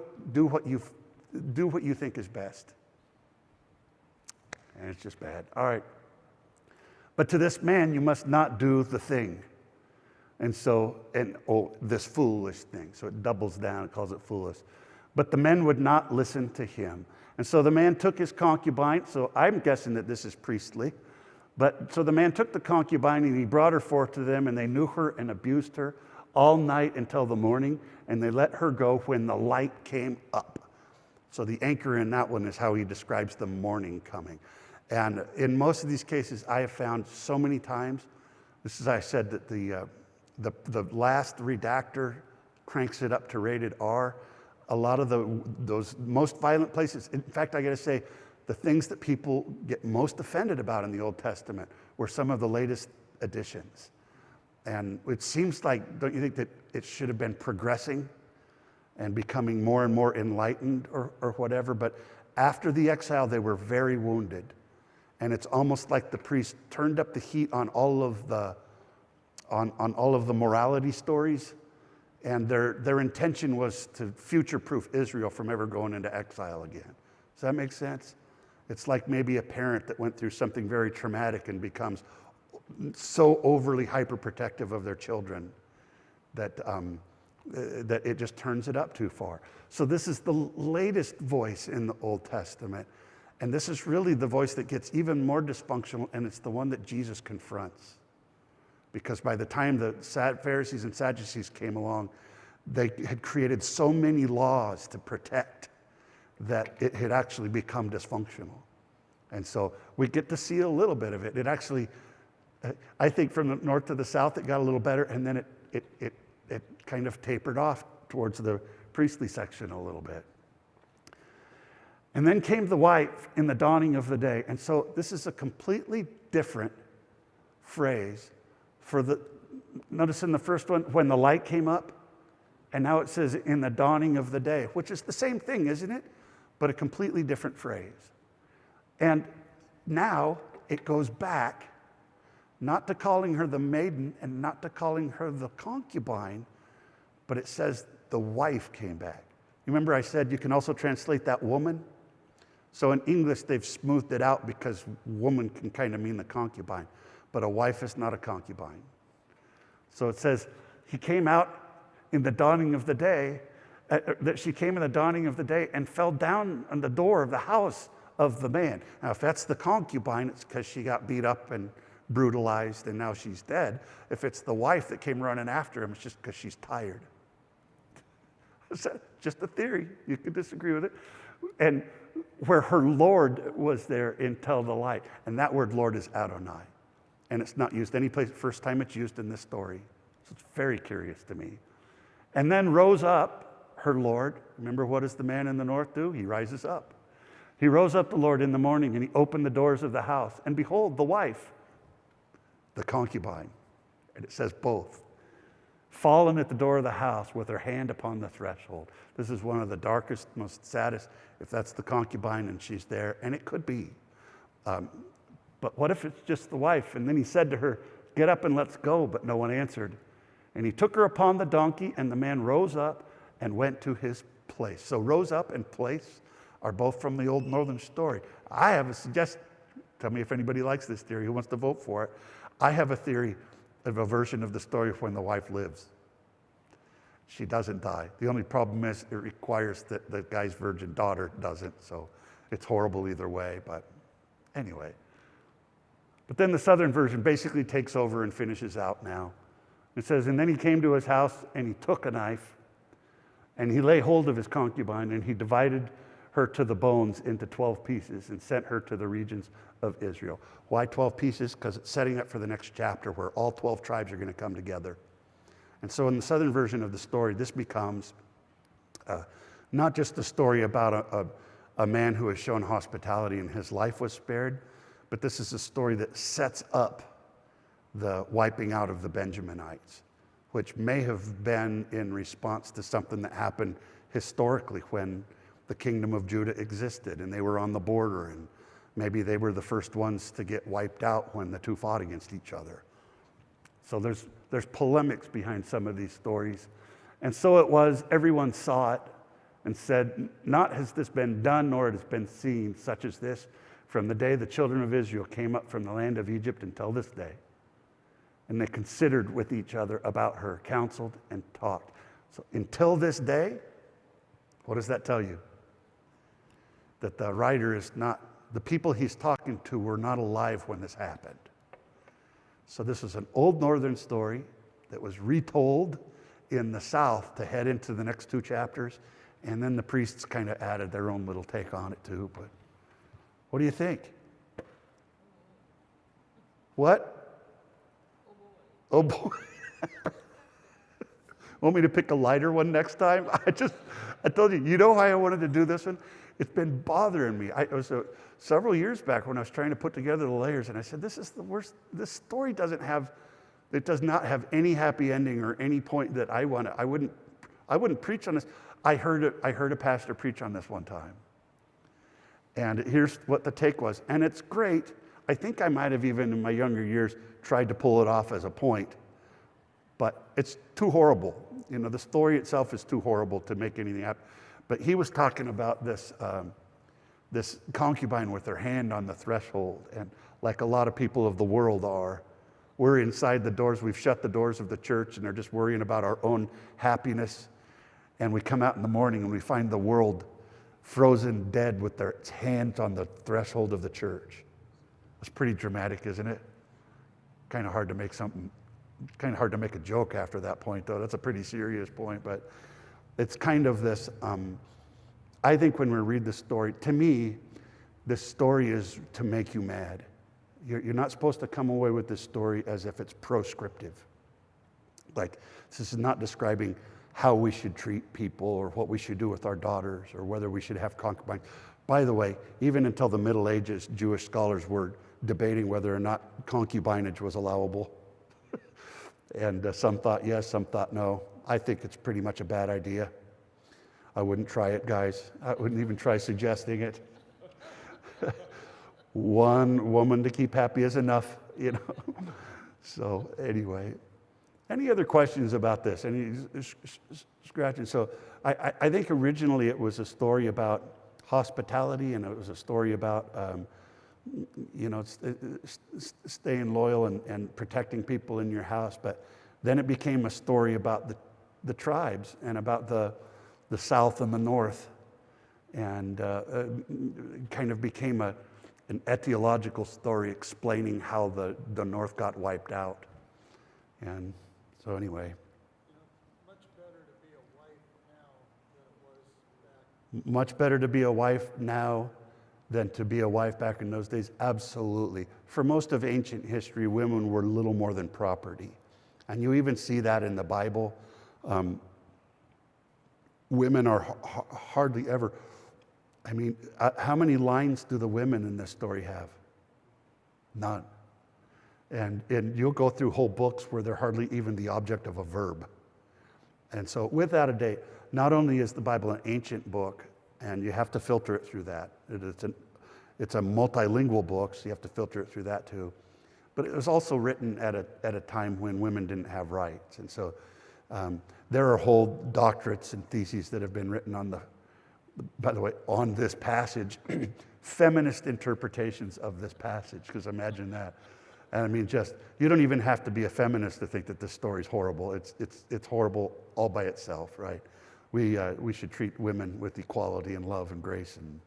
you think is best. And it's just bad. All right. But to this man you must not do the thing. This foolish thing. So it doubles down, it calls it foolish. But the men would not listen to him. And so the man took his concubine. So I'm guessing that this is priestly. But so the man took the concubine and he brought her forth to them, and they knew her and abused her all night until the morning, and they let her go when the light came up. So the anchor in that one is how he describes the morning coming. And in most of these cases, I have found so many times, this is, I said that the last redactor cranks it up to rated R. A lot of those most violent places, in fact, I got to say, the things that people get most offended about in the Old Testament were some of the latest additions. And it seems like, don't you think that it should have been progressing and becoming more and more enlightened or whatever? But after the exile, they were very wounded. And it's almost like the priest turned up the heat on all of the morality stories. And their intention was to future-proof Israel from ever going into exile again. Does that make sense? It's like maybe a parent that went through something very traumatic and becomes so overly hyperprotective of their children that it just turns it up too far. So this is the latest voice in the Old Testament. And this is really the voice that gets even more dysfunctional, and it's the one that Jesus confronts. Because by the time the Pharisees and Sadducees came along, they had created so many laws to protect that it had actually become dysfunctional. And so we get to see a little bit of it. It actually, I think from the north to the south, it got a little better, and then it kind of tapered off towards the priestly section a little bit. And then came the wife in the dawning of the day. And so this is a completely different phrase notice in the first one, when the light came up, and now it says in the dawning of the day, which is the same thing, isn't it? But a completely different phrase. And now it goes back, not to calling her the maiden and not to calling her the concubine, but it says the wife came back. Remember I said you can also translate that woman? So in English, they've smoothed it out because woman can kind of mean the concubine, but a wife is not a concubine. So it says, he came out in the dawning of the day, that she came in the dawning of the day and fell down on the door of the house of the man. Now, if that's the concubine, it's because she got beat up and brutalized and now she's dead. If it's the wife that came running after him, it's just because she's tired. It's just a theory. You could disagree with it. And where her Lord was there until the light. And that word Lord is Adonai. And it's not used any place. First time it's used in this story. So it's very curious to me. And then rose up her Lord. Remember, what does the man in the north do? He rises up. He rose up the Lord in the morning, and he opened the doors of the house. And behold, the wife, the concubine, and it says both, fallen at the door of the house with her hand upon the threshold. This is one of the darkest, most saddest, if that's the concubine and she's there, and it could be. But what if it's just the wife? And then he said to her, get up and let's go, but no one answered. And he took her upon the donkey, and the man rose up and went to his place. So rose up and place are both from the old northern story. I have a suggestion. Tell me if anybody likes this theory, who wants to vote for it. I have a theory of a version of the story of when the wife lives. She doesn't die. The only problem is it requires that the guy's virgin daughter doesn't, so it's horrible either way, but anyway. But then the southern version basically takes over and finishes out now. It says, and then he came to his house, and he took a knife, and he laid hold of his concubine, and he divided her to the bones into 12 pieces and sent her to the regions of Israel. Why 12 pieces? Because it's setting up for the next chapter where all 12 tribes are going to come together. And so in the southern version of the story, this becomes not just a story about a man who has shown hospitality and his life was spared, but this is a story that sets up the wiping out of the Benjaminites, which may have been in response to something that happened historically when the kingdom of Judah existed and they were on the border, and maybe they were the first ones to get wiped out when the two fought against each other. So there's polemics behind some of these stories. And so it was, everyone saw it and said, not has this been done, nor has it been seen, such as this, from the day the children of Israel came up from the land of Egypt until this day. And they considered with each other about her, counseled and talked. So until this day, what does that tell you? That the writer is not, the people he's talking to were not alive when this happened. So this is an old northern story that was retold in the south to head into the next two chapters. And then the priests kind of added their own little take on it too. But what do you think? What? Oh boy. Want me to pick a lighter one next time? I told you, you know why I wanted to do this one? It's been bothering me. It was several years back when I was trying to put together the layers, and I said, this is the worst. This story does not have any happy ending or any point that I want. I wouldn't preach on this. I heard a pastor preach on this one time. And here's what the take was. And it's great. I think I might have even in my younger years tried to pull it off as a point. But it's too horrible. You know, the story itself is too horrible to make anything happen. But he was talking about this concubine with her hand on the threshold. And like a lot of people of the world are, we're inside the doors. We've shut the doors of the church and they're just worrying about our own happiness. And we come out in the morning and we find the world frozen dead with their hands on the threshold of the church. It's pretty dramatic, isn't it? Kind of hard to make a joke after that point, though. That's a pretty serious point, but it's kind of this, I think when we read the story, to me, this story is to make you mad. You're not supposed to come away with this story as if it's proscriptive. Like, this is not describing how we should treat people or what we should do with our daughters or whether we should have concubines. By the way, even until the Middle Ages, Jewish scholars were debating whether or not concubinage was allowable. And some thought yes, some thought no. I think it's pretty much a bad idea. I wouldn't try it, guys. I wouldn't even try suggesting it. One woman to keep happy is enough, you know. So anyway, any other questions about this? Any scratching? So I think originally it was a story about hospitality, and it was a story about staying loyal and protecting people in your house. But then it became a story about the tribes and about the South and the North, and kind of became an etiological story explaining how the North got wiped out. And so anyway. Much better to be a wife now than it was back. Much better to be a wife now than to be a wife back in those days? Absolutely. For most of ancient history, women were little more than property. And you even see that in the Bible. Women are hardly ever, how many lines do the women in this story have? None. And you'll go through whole books where they're hardly even the object of a verb. And so without a doubt, not only is the Bible an ancient book, and you have to filter it through that. It's a multilingual book, so you have to filter it through that too. But it was also written at a time when women didn't have rights. And so there are whole doctorates and theses that have been written on this passage, feminist interpretations of this passage, because imagine that. And you don't even have to be a feminist to think that this story's horrible. It's horrible all by itself, right? We should treat women with equality and love and grace, and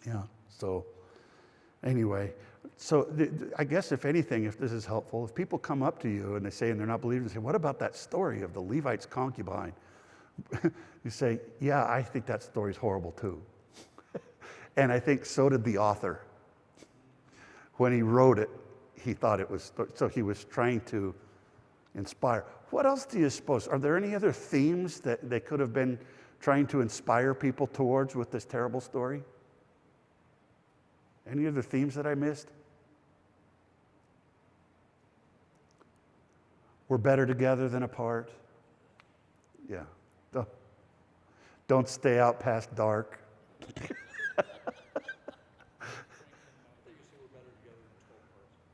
yeah. So anyway, I guess if anything, if this is helpful, if people come up to you and they say, and they're not believers, they say, "What about that story of the Levite's concubine?" You say, "Yeah, I think that story's horrible too," and I think so did the author. When he wrote it, he thought it was so. He was trying to inspire. What else do you suppose? Are there any other themes that they could have been trying to inspire people towards with this terrible story? Any other themes that I missed? We're better together than apart. Yeah. Don't stay out past dark.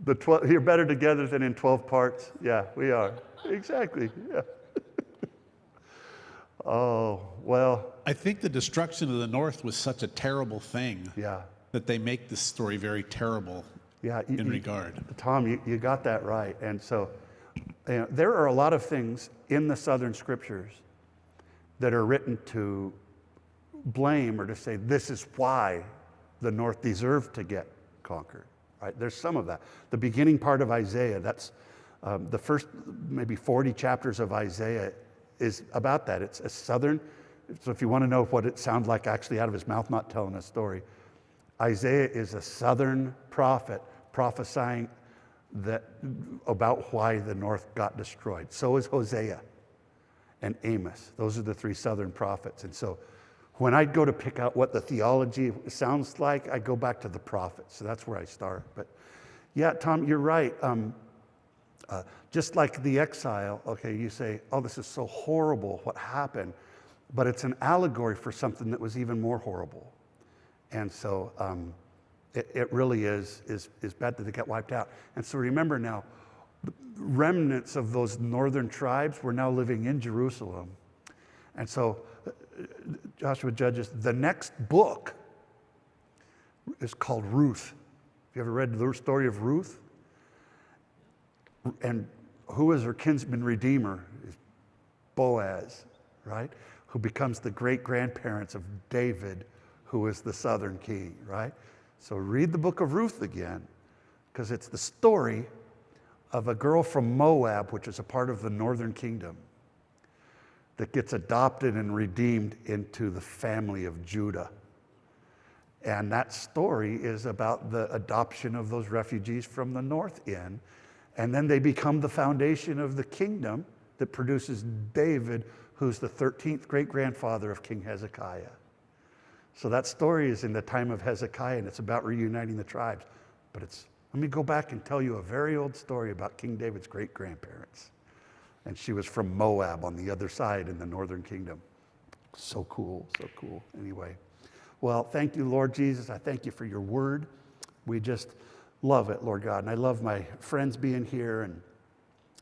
You're better together than in 12 parts. Yeah, we are. Exactly. Yeah. Oh, well. I think the destruction of the North was such a terrible thing. Yeah. That they make this story very terrible. Yeah. In regard. Tom, you got that right. And so there are a lot of things in the Southern Scriptures that are written to blame or to say this is why the North deserved to get conquered. Right? There's some of that. The beginning part of Isaiah, that's the first maybe 40 chapters of Isaiah is about that. It's a southern So if you want to know what it sounds like actually out of his mouth, not telling a story, Isaiah is a southern prophet prophesying about why the north got destroyed. So is Hosea and Amos. Those are the three southern prophets. And so when I go to pick out what the theology sounds like, I go back to the prophets. So that's where I start. But yeah, Tom, you're right. Just like the exile, okay, you say, oh, this is so horrible, what happened? But it's an allegory for something that was even more horrible. And so it really is bad that they got wiped out. And so remember now, remnants of those northern tribes were now living in Jerusalem. And so Joshua Judges, the next book is called Ruth. Have you ever read the story of Ruth? And who is her kinsman redeemer? Is Boaz, right? Who becomes the great-grandparents of David, who is the southern king, right? So read the book of Ruth again, because it's the story of a girl from Moab, which is a part of the northern kingdom, that gets adopted and redeemed into the family of Judah. And that story is about the adoption of those refugees from the north in, and then they become the foundation of the kingdom that produces David, who's the 13th great-grandfather of King Hezekiah. So that story is in the time of Hezekiah, and it's about reuniting the tribes. But let me go back and tell you a very old story about King David's great-grandparents. And she was from Moab on the other side in the northern kingdom. So cool, so cool. Anyway, well, thank you, Lord Jesus. I thank you for your word. We just love it, Lord God. And I love my friends being here and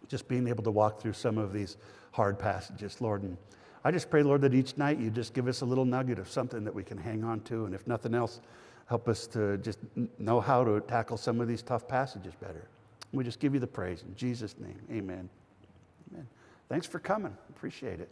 just being able to walk through some of these hard passages, Lord. And I just pray, Lord, that each night you just give us a little nugget of something that we can hang on to. And if nothing else, help us to just know how to tackle some of these tough passages better. We just give you the praise. In Jesus' name, amen. Amen. Thanks for coming. Appreciate it.